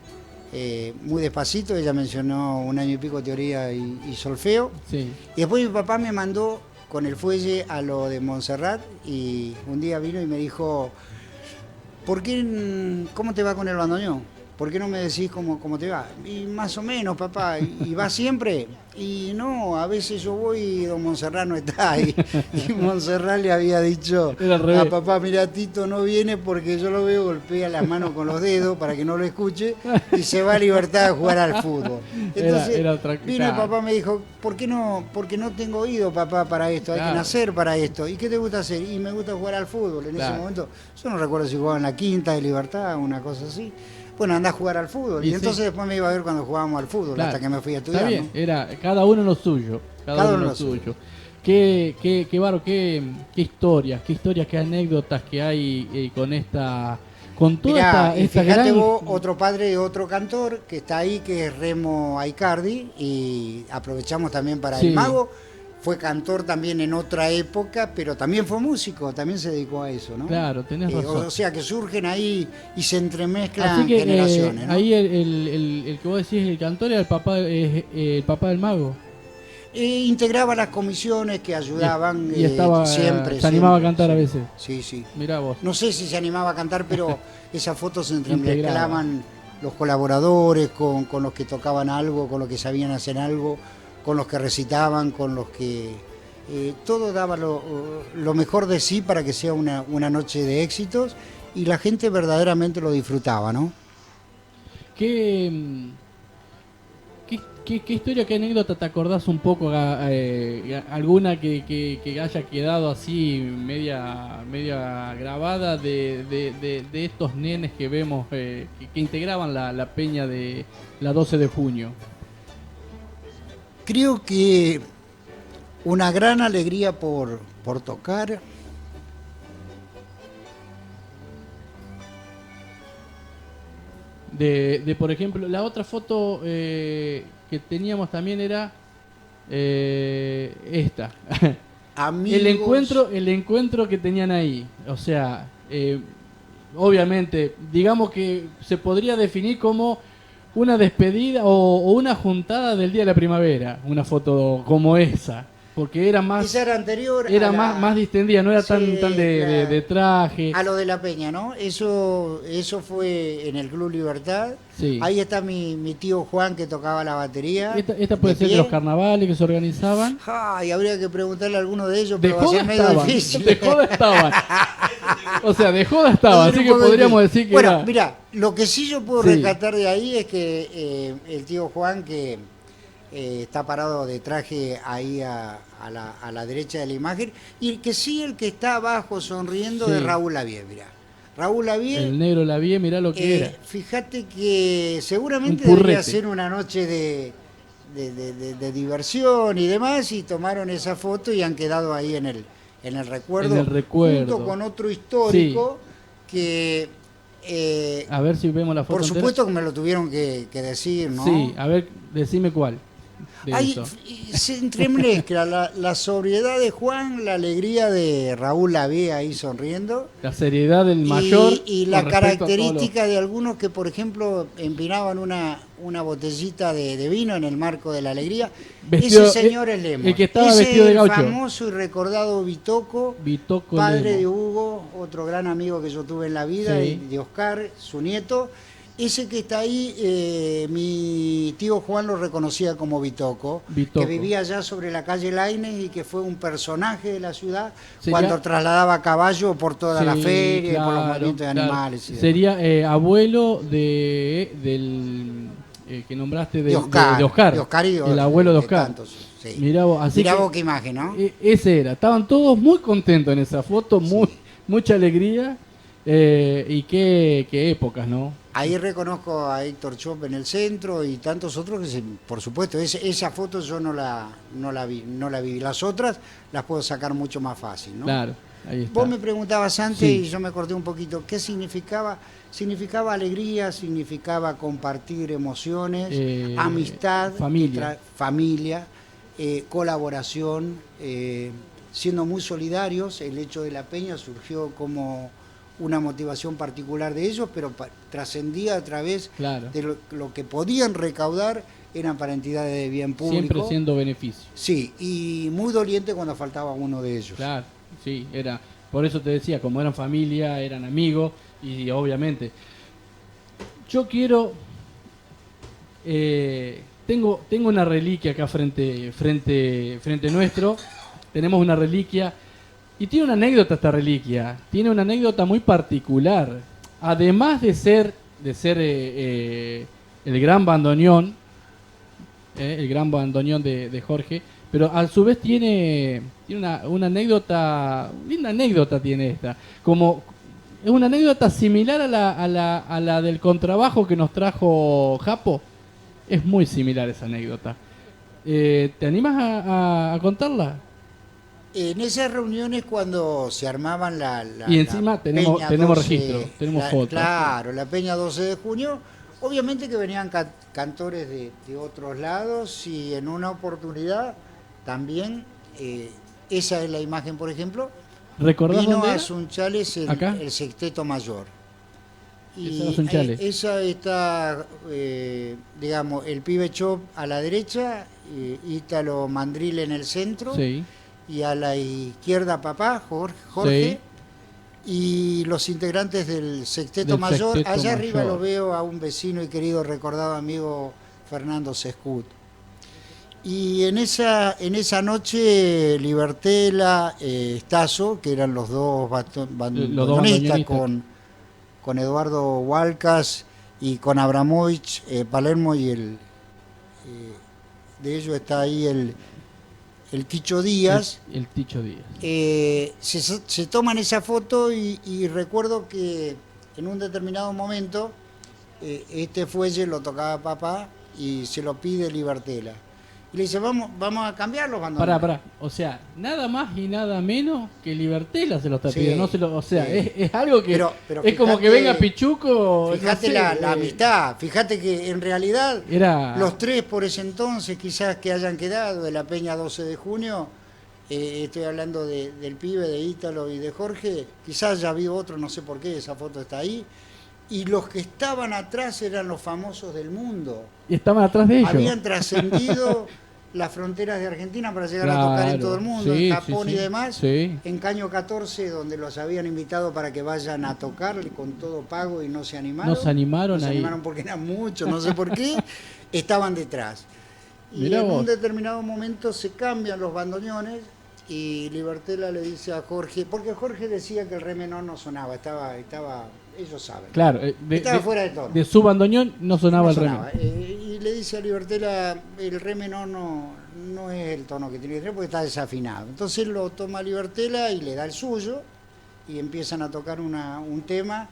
muy despacito. Ella mencionó 1 año y pico teoría y solfeo. Sí. Y después mi papá me mandó con el fuelle a lo de Montserrat y un día vino y me dijo, ¿cómo te va con el bandoneón? ¿Por qué no me decís cómo te va? Y más o menos, papá, ¿y vas siempre? Y no, a veces yo voy y don Montserrat no está ahí. Y Montserrat le había dicho Era al revés. a papá, mira, Tito no viene porque yo lo veo, golpea las manos con los dedos para que no lo escuche y se va a libertad a jugar al fútbol. Entonces Era otra- vino y claro. papá me dijo, ¿por qué no? Porque no tengo oído, papá, para esto, hay que Claro. nacer para esto. ¿Y qué te gusta hacer? Y me gusta jugar al fútbol. En ese Claro. momento, yo no recuerdo si jugaba en la Quinta de Libertad, una cosa así. Bueno, andá a jugar al fútbol. Y Y, sí. entonces después me iba a ver cuando jugábamos al fútbol, Claro. hasta que me fui a Está estudiar. bien, ¿no? era cada uno lo suyo. Cada uno lo suyo. Qué bárbaro, qué historias, qué anécdotas que hay con toda Mirá, y esta fíjate gran... vos, otro padre de otro cantor que está ahí, que es Remo Aicardi, y aprovechamos también para Sí. el mago. Fue cantor también en otra época, pero también fue músico, también se dedicó a eso, ¿no? Claro, tenés razón. O sea que surgen ahí y se entremezclan Así que generaciones, ¿no? ahí el que vos decís, el cantor, era el papá del mago. Integraba las comisiones que ayudaban Y estaba, siempre. se animaba a siempre, cantar a siempre. veces. Sí, sí. Mirá vos. No sé si se animaba a cantar, pero esas fotos se Integraba. entremezclaban los colaboradores con los que tocaban algo, con los que sabían hacer algo, con los que recitaban, con los que todo daba lo mejor de sí para que sea una noche de éxitos y la gente verdaderamente lo disfrutaba, ¿no? ¿Qué historia, qué anécdota te acordás un poco? ¿Alguna que haya quedado así media grabada de estos nenes que vemos que integraban la peña de la 12 de junio? Creo que una gran alegría por tocar. Por ejemplo, la otra foto que teníamos también era esta. Amigos. El encuentro que tenían ahí. O sea, obviamente, digamos que se podría definir como una despedida o una juntada del Día de la Primavera. Una foto como esa. Porque era más... Esa era anterior. Era más distendida, no era Sí, tan claro. de traje. A lo de la Peña, ¿no? Eso fue en el Club Libertad. Sí. Ahí está mi tío Juan que tocaba la batería. Esta puede ser de los carnavales que se organizaban. Ay, habría que preguntarle a alguno de ellos, pero De va a ser joda medio estaban. difícil. De joda estaban. O sea, de joda estaban. Así que podríamos decir que bueno, era... mira, lo que sí yo puedo Sí. rescatar de ahí es que el tío Juan, que está parado de traje ahí a la derecha de la imagen, y que sí el que está abajo sonriendo Sí. es Raúl Lavie, mirá. Raúl Lavie, El negro la vi, mirá lo que era. fíjate que seguramente Un currete. debería ser una noche de diversión y demás, y tomaron esa foto y han quedado ahí en el recuerdo, En el recuerdo. junto con otro histórico que A ver si vemos la foto por entera. supuesto que me lo tuvieron que decir, ¿no? Sí, a ver, decime cuál. De Ahí eso. se entremezcla la sobriedad de Juan, la alegría de Raúl Lavie ahí sonriendo. La seriedad del mayor. Y la con respecto a todos característica de algunos que, por ejemplo, empinaban una botellita de vino en el marco de la alegría. Vestido- Ese señor es Lemos. el que estaba Ese vestido de el gaucho. famoso y recordado Vitoco, Vitoco padre Lemo. de Hugo, otro gran amigo que yo tuve en la vida, Sí. y de Oscar, su nieto. Ese que está ahí, mi tío Juan lo reconocía como Vitoco, Vitoco. que vivía allá sobre la calle Lainez y que fue un personaje de la ciudad Sería- cuando trasladaba a caballo por toda la Sí, feria y por los claro, movimientos de claro. animales. y demás. Sería abuelo del que nombraste de Oscar. de De Oscar y el abuelo de Oscar. tantos, sí. Mirá vos, así Mirá que vos qué imagen, ¿no? ese era. Estaban todos muy contentos en esa foto, mucha alegría y qué épocas, ¿no? Ahí reconozco a Héctor Chop en el centro y tantos otros que, por supuesto, esa foto yo no la vi. Las otras las puedo sacar mucho más fácil, ¿no? Claro, ahí está. Vos me preguntabas antes Sí. y yo me corté un poquito, ¿qué significaba? Significaba alegría, significaba compartir emociones, amistad, familia, colaboración, siendo muy solidarios. El hecho de la Peña surgió como una motivación particular de ellos, pero trascendía a través Claro. de lo que podían recaudar, eran para entidades de bien público. Siempre siendo beneficio. Sí, y muy doliente cuando faltaba uno de ellos. Claro, sí, era. Por eso te decía, como eran familia, eran amigos, y obviamente. Yo quiero. Tengo una reliquia acá frente nuestro. Tenemos una reliquia. Y tiene una anécdota esta reliquia. Tiene una anécdota muy particular. Además de ser el gran bandoneón. El gran bandoneón de Jorge. Pero a su vez tiene una anécdota. Linda anécdota tiene esta. Es una anécdota similar a la del contrabajo que nos trajo Japo. Es muy similar esa anécdota. ¿Te animas a contarla? En esas reuniones cuando se armaban Y encima la tenemos Peña registro, tenemos fotos. Claro, la Peña 12 de junio, obviamente que venían cantores de otros lados y en una oportunidad también, esa es la imagen, por ejemplo, ¿Recordás vino dónde a era? Sunchales ¿Acá? el sexteto mayor. Esa era Sunchales. Esa está, digamos, el pibe Chop a la derecha, Ítalo Mandril en el centro. Sí. Y a la izquierda papá, Jorge, Sí. y los integrantes del Sexteto Del Mayor. Sexteto Allá arriba Mayor. lo veo a un vecino y querido recordado amigo Fernando Sescut. Y en esa noche Libertela, Stasso, que eran los dos bandoneonistas, con Eduardo Walcas y con Abramovich, Palermo, y de ellos está ahí el Quicho Díaz. El Ticho Díaz. Se toman esa foto y recuerdo que en un determinado momento este fuelle lo tocaba papá y se lo pide Libertela. Y le dice, vamos a cambiar los bandoneones. Pará. O sea, nada más y nada menos que Libertela se lo está Sí, pidiendo. No se lo, o sea, sí. es algo que Pero es fíjate, como que venga Pichuco. Fíjate no sé, la amistad, fíjate que en realidad era los tres por ese entonces quizás que hayan quedado de la Peña 12 de junio, estoy hablando del pibe, de Ítalo y de Jorge, quizás ya vi otro, no sé por qué, esa foto está ahí, y los que estaban atrás eran los famosos del mundo. y estaban atrás de ellos. Habían trascendido las fronteras de Argentina para llegar a tocar en todo el mundo, sí, en Japón sí, y demás. sí. En Caño 14, donde los habían invitado para que vayan a tocar con todo pago y no se animaron. No se animaron No se ahí. animaron porque eran muchos, no sé por qué, estaban detrás. Y Mirá en vos. un determinado momento se cambian los bandoneones y Libertela le dice a Jorge, porque Jorge decía que el re menor no sonaba, estaba ellos saben. Claro, Estaba fuera de tono. de su bandoneón no sonaba No el sonaba. remo. Y le dice a Libertela, el re menor no es el tono que tiene que tener porque está desafinado. Entonces lo toma Libertela y le da el suyo y empiezan a tocar un tema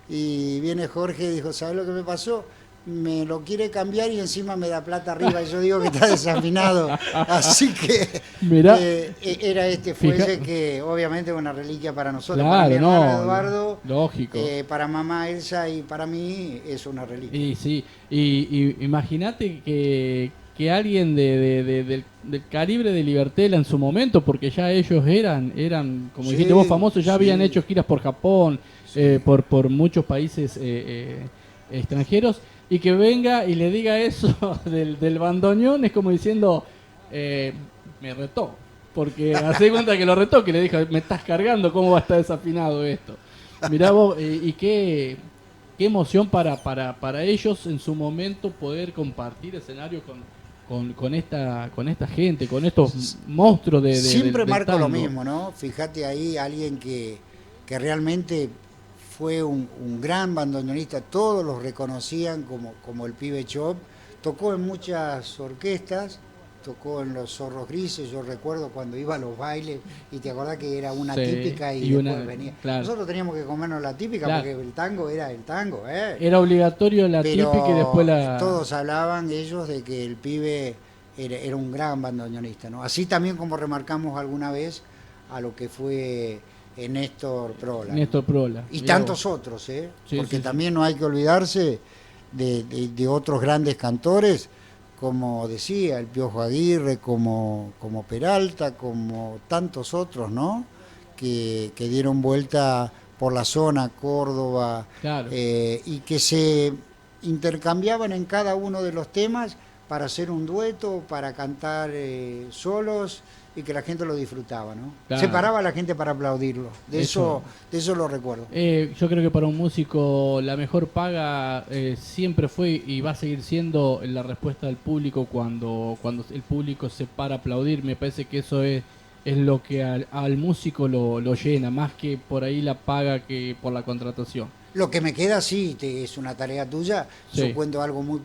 y viene Jorge y dijo, ¿sabes lo que me pasó? Me lo quiere cambiar y encima me da plata arriba y yo digo que está desafinado. Así que Mirá. era este fuelle Fija- que obviamente es una reliquia para nosotros, Claro, para mi hermano no, Eduardo, lógico. para mamá Elsa y para mí es una reliquia. Y sí, y imagínate que alguien del calibre de Libertela en su momento, porque ya ellos eran como Sí, dijiste vos, famosos, ya sí. habían hecho giras por Japón, por muchos países extranjeros, y que venga y le diga eso del bandoneón, es como diciendo, me retó. Porque hace cuenta que lo retó, que le dijo, me estás cargando, ¿cómo va a estar desafinado esto? Mirá vos, y qué emoción para ellos en su momento poder compartir escenario con esta gente, con estos monstruos de Siempre del marco lo tango. mismo, ¿no? Fíjate ahí alguien que realmente fue un gran bandoneonista, todos los reconocían como el pibe Chop, tocó en muchas orquestas, tocó en los Zorros Grises, yo recuerdo cuando iba a los bailes y te acordás que era una Sí, típica y y después una- venía. claro. Nosotros teníamos que comernos la típica Claro. porque el tango era el tango, ¿eh? Era obligatorio la Pero típica y después la... todos hablaban ellos de que el pibe era un gran bandoneonista, ¿no? Así también como remarcamos alguna vez a lo que fue Néstor Prola. Néstor Prola. Y Mirá tantos vos. otros, ¿eh? Sí, Porque sí, también no hay que olvidarse de otros grandes cantores, como decía el Piojo Aguirre, como Peralta, como tantos otros, ¿no? Que dieron vuelta por la zona, Córdoba, Claro. y que se intercambiaban en cada uno de los temas para hacer un dueto, para cantar solos y que la gente lo disfrutaba, ¿no? Claro. Se paraba la gente para aplaudirlo. De eso lo recuerdo. Yo creo que para un músico la mejor paga siempre fue y va a seguir siendo la respuesta del público cuando el público se para a aplaudir. Me parece que eso es lo que al músico lo llena, más que por ahí la paga que por la contratación. Lo que me queda, sí, es una tarea tuya. Sí. Yo cuento algo muy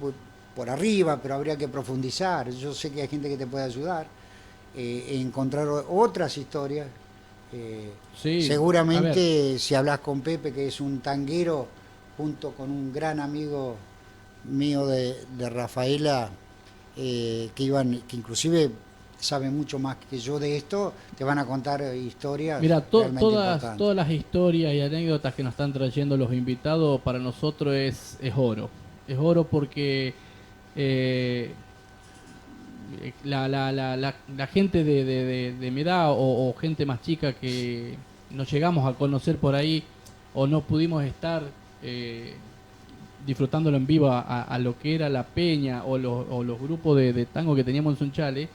por arriba, pero habría que profundizar. Yo sé que hay gente que te puede ayudar, encontrar otras historias. Sí, a Seguramente si hablas con Pepe, que es un tanguero, junto con un gran amigo mío de Rafaela, que inclusive saben mucho más que yo de esto, te van a contar historias. Mira, realmente todas importantes. las historias y anécdotas que nos están trayendo los invitados para nosotros es oro. Es oro porque la gente de mi edad o gente más chica que nos llegamos a conocer por ahí o no pudimos estar disfrutándolo en vivo a lo que era la peña o los grupos de tango que teníamos en Sunchales,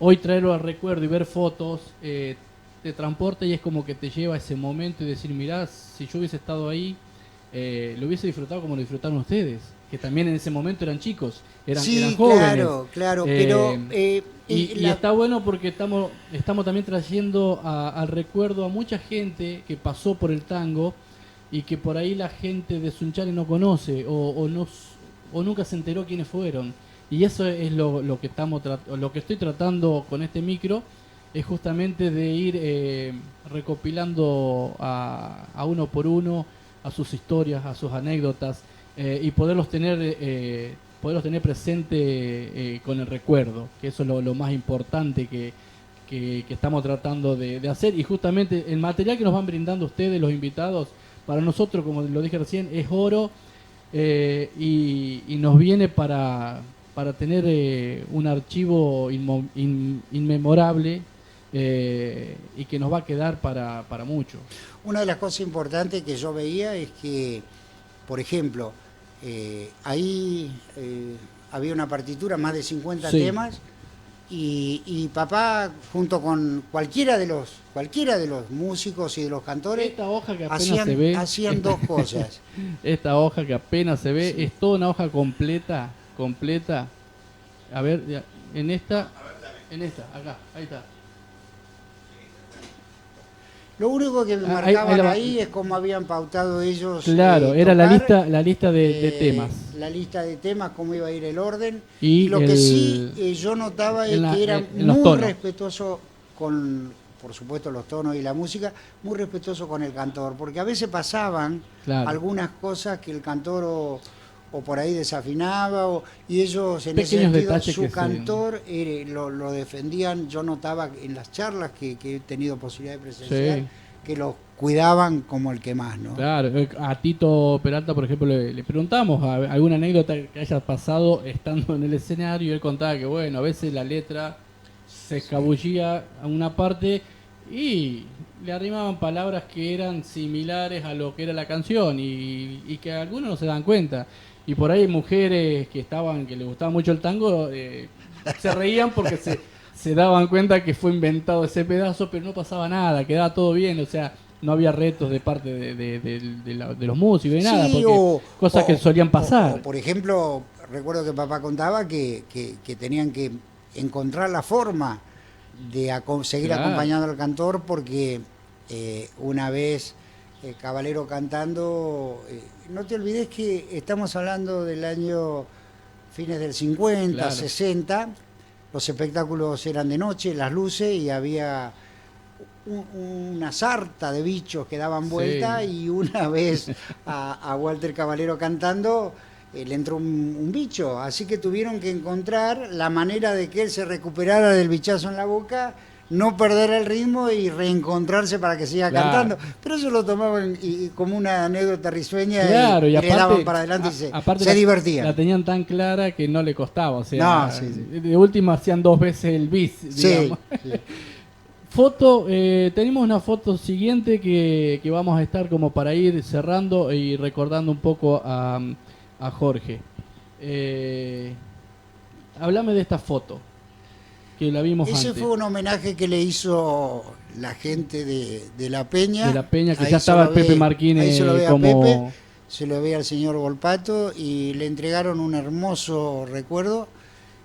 hoy traerlo al recuerdo y ver fotos te transporta y es como que te lleva a ese momento y decir, mirá, si yo hubiese estado ahí, lo hubiese disfrutado como lo disfrutaron ustedes. que también en ese momento eran chicos, eran Sí, jóvenes. claro, pero... Y está bueno porque estamos también trayendo al recuerdo a mucha gente que pasó por el tango y que por ahí la gente de Sunchales no conoce o nunca se enteró quiénes fueron. Y eso es lo que estoy tratando con este micro, es justamente de ir recopilando a uno por uno, a sus historias, a sus anécdotas, y poderlos tener presente con el recuerdo, que eso es lo más importante que estamos tratando de hacer. Y justamente el material que nos van brindando ustedes, los invitados, para nosotros, como lo dije recién, es oro, y nos viene para tener un archivo inmemorable, y que nos va a quedar para mucho. Una de las cosas importantes que yo veía es que, por ejemplo, ahí había una partitura, más de 50 Sí. temas, y papá, junto con cualquiera de los músicos y de los cantores, Esta hoja que apenas se ve, hacían dos cosas. esta hoja que apenas se ve, Sí. es toda una hoja completa. A ver, ya, en esta, acá, ahí está. Lo único que me Ahí marcaban la va. ahí es cómo habían pautado ellos. Claro, era la tocar, lista de temas. La lista de temas, cómo iba a ir el orden. Y Y lo que el- sí yo notaba es en la- que eran en los muy tonos. respetuosos con, por supuesto, los tonos y la música, muy respetuosos con el cantor, porque a veces pasaban Claro. algunas cosas que el cantor o por ahí desafinaba, y ellos en ese Pequeños sentido, detalles su que se- cantor lo defendían. Yo notaba en las charlas que he tenido posibilidad de presenciar, Sí. que los cuidaban como el que más, ¿no? Claro, a Tito Peralta, por ejemplo, le preguntamos alguna anécdota que haya pasado estando en el escenario, y él contaba que, bueno, a veces la letra se escabullía a una parte y le arrimaban palabras que eran similares a lo que era la canción, y que algunos no se dan cuenta. Y por ahí mujeres que les gustaba mucho el tango, se reían porque se daban cuenta que fue inventado ese pedazo, pero no pasaba nada, quedaba todo bien, o sea, no había retos de parte de los músicos ni nada, Sí, porque cosas que solían pasar. o, por ejemplo, recuerdo que papá contaba que tenían que encontrar la forma de seguir Claro. acompañando al cantor, porque una vez Caballero cantando, no te olvides que estamos hablando del año fines del 50, Claro. 60, los espectáculos eran de noche, las luces, y había una sarta de bichos que daban vuelta, Sí. y una vez a Walter Caballero cantando le entró un bicho, así que tuvieron que encontrar la manera de que él se recuperara del bichazo en la boca, no perder el ritmo y reencontrarse para que siga Claro. cantando. Pero ellos lo tomaban como una anécdota risueña, Claro, y le daban aparte, para adelante y aparte se divertían. La tenían tan clara que no le costaba, o sea, No, sí. de última hacían 2 veces el bis, Sí, digamos. sí. Foto, tenemos una foto siguiente que vamos a estar como para ir cerrando y recordando un poco a Jorge. Háblame de esta foto, que la vimos Ese antes. fue un homenaje que le hizo la gente de La Peña. De La Peña, que Ahí ya se estaba lo Pepe ve- Marquines ahí se lo ve a como... Pepe, se lo ve al señor Volpato, y le entregaron un hermoso recuerdo.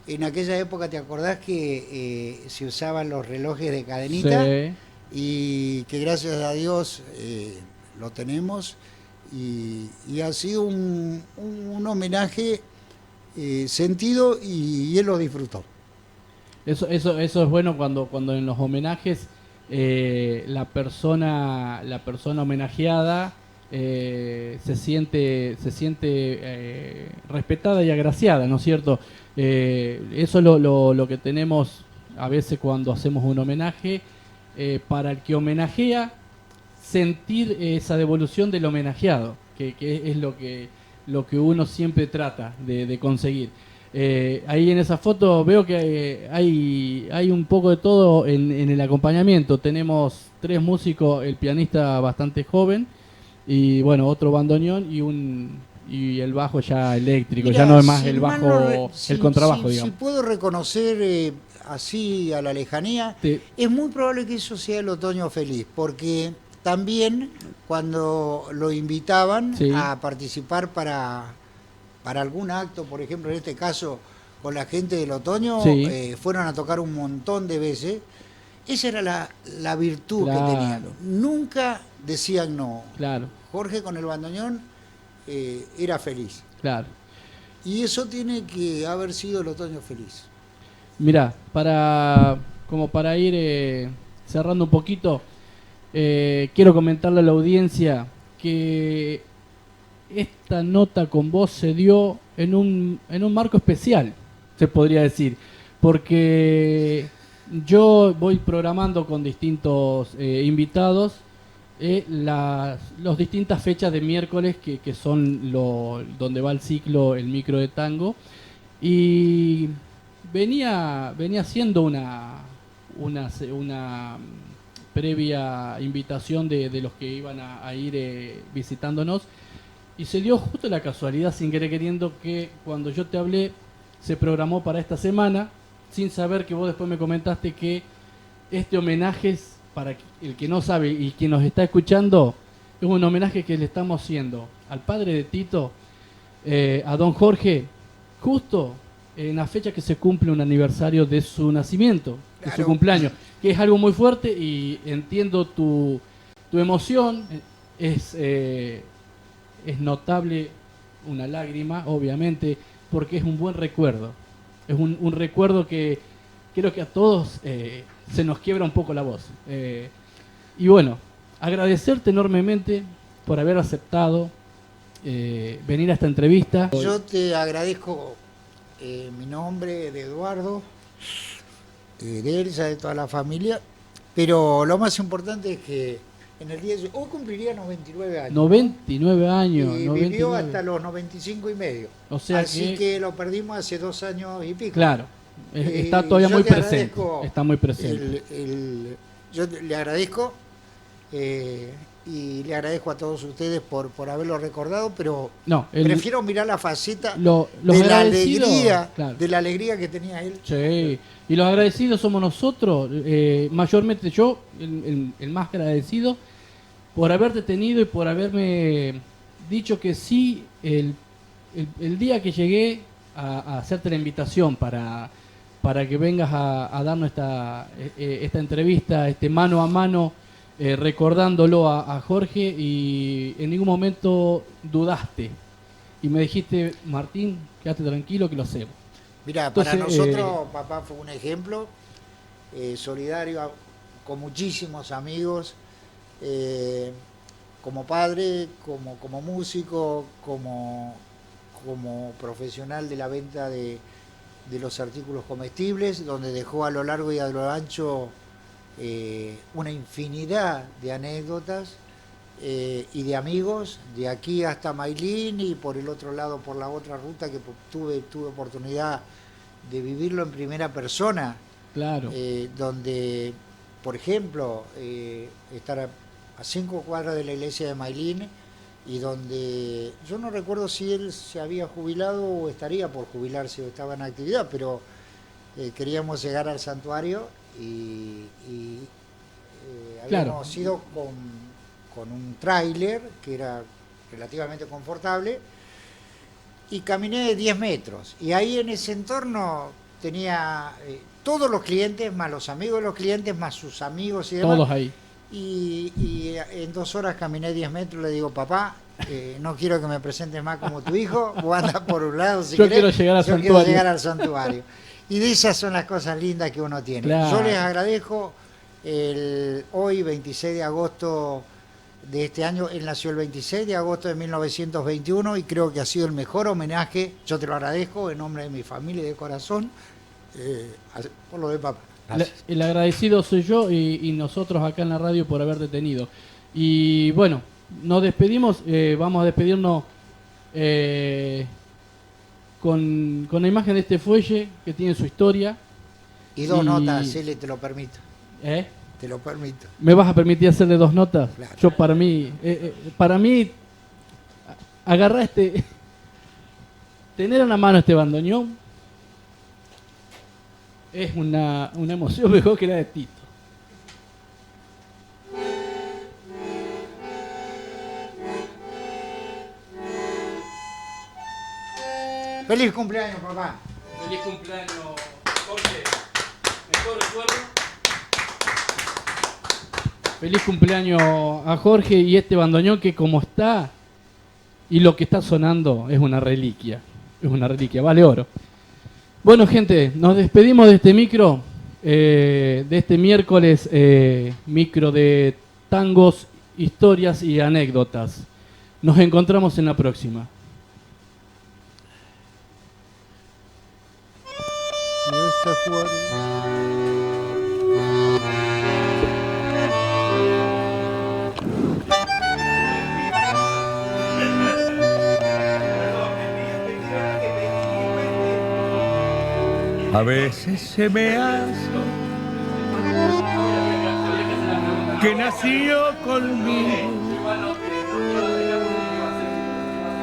En aquella época, ¿te acordás que se usaban los relojes de cadenita? Sí. Y que gracias a Dios lo tenemos, y ha sido un homenaje sentido, y él lo disfrutó. Eso es bueno cuando en los homenajes la persona homenajeada se siente respetada y agraciada, ¿no es cierto? Eso es lo que tenemos a veces cuando hacemos un homenaje, para el que homenajea, sentir esa devolución del homenajeado, que es lo que uno siempre trata de conseguir. Ahí en esa foto veo que hay un poco de todo en el acompañamiento. Tenemos 3 músicos, el pianista bastante joven, y bueno, otro bandoneón y el bajo ya eléctrico. Mirá, Ya no es más si el mal bajo, no re- el contrabajo, si digamos. puedo reconocer así a la lejanía, es muy probable que eso sea el Otoño Feliz, porque también cuando lo invitaban Sí. a participar para para algún acto, por ejemplo, en este caso con la gente del otoño, Sí. fueron a tocar un montón de veces. Esa era la virtud que Claro. tenían. Nunca decían no. Claro, Jorge con el bandoneón era feliz. claro. Y eso tiene que haber sido el otoño feliz. Mirá, como para ir cerrando un poquito, quiero comentarle a la audiencia que esta nota con vos se dio en un marco especial, se podría decir, porque yo voy programando con distintos invitados las distintas fechas de miércoles que son donde va el ciclo El Micro de Tango, y venía haciendo una previa invitación de los que iban a ir visitándonos, y se dio justo la casualidad, sin querer queriendo, que cuando yo te hablé se programó para esta semana, sin saber que vos después me comentaste que este homenaje es, para el que no sabe y quien nos está escuchando, es un homenaje que le estamos haciendo al padre de Tito, a don Jorge, justo en la fecha que se cumple un aniversario de su nacimiento, de su Claro. cumpleaños, que es algo muy fuerte, y entiendo tu emoción. Es notable una lágrima, obviamente, porque es un buen recuerdo. Es un recuerdo que creo que a todos se nos quiebra un poco la voz. Y bueno, agradecerte enormemente por haber aceptado venir a esta entrevista. Yo te agradezco mi nombre de Eduardo, de Elsa, de toda la familia, pero lo más importante es que en el día de hoy cumpliría 99 años. 99 años. Y 99. vivió hasta los 95 y medio. O sea Así que lo perdimos hace 2 años y pico. Claro, está todavía yo muy te presente. agradezco Está muy presente. Yo le agradezco y le agradezco a todos ustedes por haberlo recordado, pero No, prefiero mirar la faceta los de la agradecidos, alegría, claro. de la alegría que tenía él. Sí, y los agradecidos somos nosotros, mayormente yo, el más agradecido, por haberte tenido y por haberme dicho que sí el día que llegué a hacerte la invitación para que vengas a darnos esta entrevista, mano a mano, recordándolo a Jorge, y en ningún momento dudaste. Y me dijiste, Martín, quédate tranquilo que lo hacemos. Mira, Entonces, para nosotros papá fue un ejemplo solidario con muchísimos amigos, como padre, como músico, como profesional de la venta de los artículos comestibles, donde dejó a lo largo y a lo ancho una infinidad de anécdotas y de amigos, de aquí hasta Mailín y por el otro lado, por la otra ruta que tuve oportunidad de vivirlo en primera persona, Claro. donde, por ejemplo, estar a 5 cuadras de la iglesia de Mailín, y donde yo no recuerdo si él se había jubilado o estaría por jubilarse o estaba en actividad, pero queríamos llegar al santuario y Claro. habíamos ido con un tráiler que era relativamente confortable y caminé 10 metros. Y ahí en ese entorno tenía todos los clientes, más los amigos de los clientes, más sus amigos y demás. Todos ahí. Y en 2 horas caminé 10 metros, le digo, papá, no quiero que me presentes más como tu hijo, vos andás por un lado si Yo querés, quiero llegar al yo quiero santuario. llegar al santuario. Y de esas son las cosas lindas que uno tiene. Claro. Yo les agradezco hoy, 26 de agosto de este año. Él nació el 26 de agosto de 1921 y creo que ha sido el mejor homenaje. Yo te lo agradezco en nombre de mi familia y de corazón, por lo de papá. El agradecido soy yo y nosotros acá en la radio por haberte tenido. Y bueno, nos despedimos, vamos a despedirnos con la imagen de este fuelle que tiene su historia. Y 2 notas, Cele, te lo permito. Te lo permito. ¿Me vas a permitir hacerle 2 notas? Claro. Yo para mí, agarrar tener en la mano este bandoneón es una emoción mejor que la de Tito. Feliz cumpleaños, papá. Feliz cumpleaños, Jorge. Mejor recuerdo. Feliz cumpleaños a Jorge y este bandoneón que como está y lo que está sonando es una reliquia. Es una reliquia, vale oro. Bueno, gente, nos despedimos de este micro, de este miércoles, micro de tangos, historias y anécdotas. Nos encontramos en la próxima. A veces se me hace que nació conmigo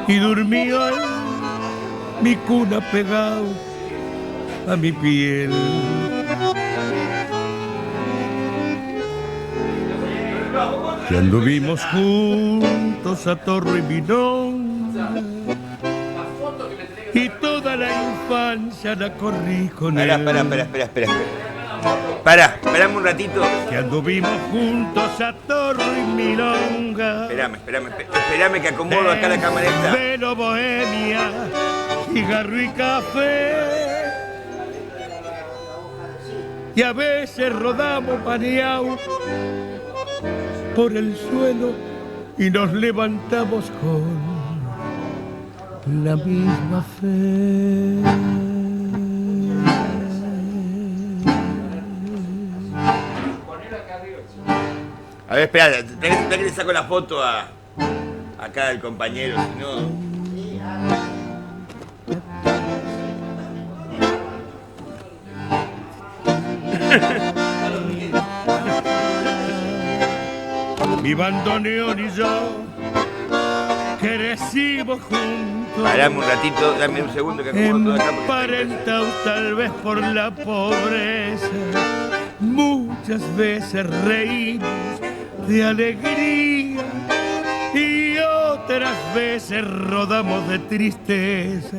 y durmió en mi cuna pegado a mi piel. Que anduvimos juntos a torro y milonga y toda la infancia la corrí con él. Esperame un ratito. Que anduvimos juntos a torro y milonga. Esperame que acomodo acá la camareta. Velo, bohemia, cigarro y café. Y a veces rodamos paneados por el suelo y nos levantamos con la misma fe. A ver, espera, que le saco la foto a acá al compañero, si no. Mi bandoneón y yo crecimos juntos. Parame un ratito, dame un segundo que acomodo todo acá. Emparentados tal vez por la pobreza, muchas veces reímos de alegría y otras veces rodamos de tristeza.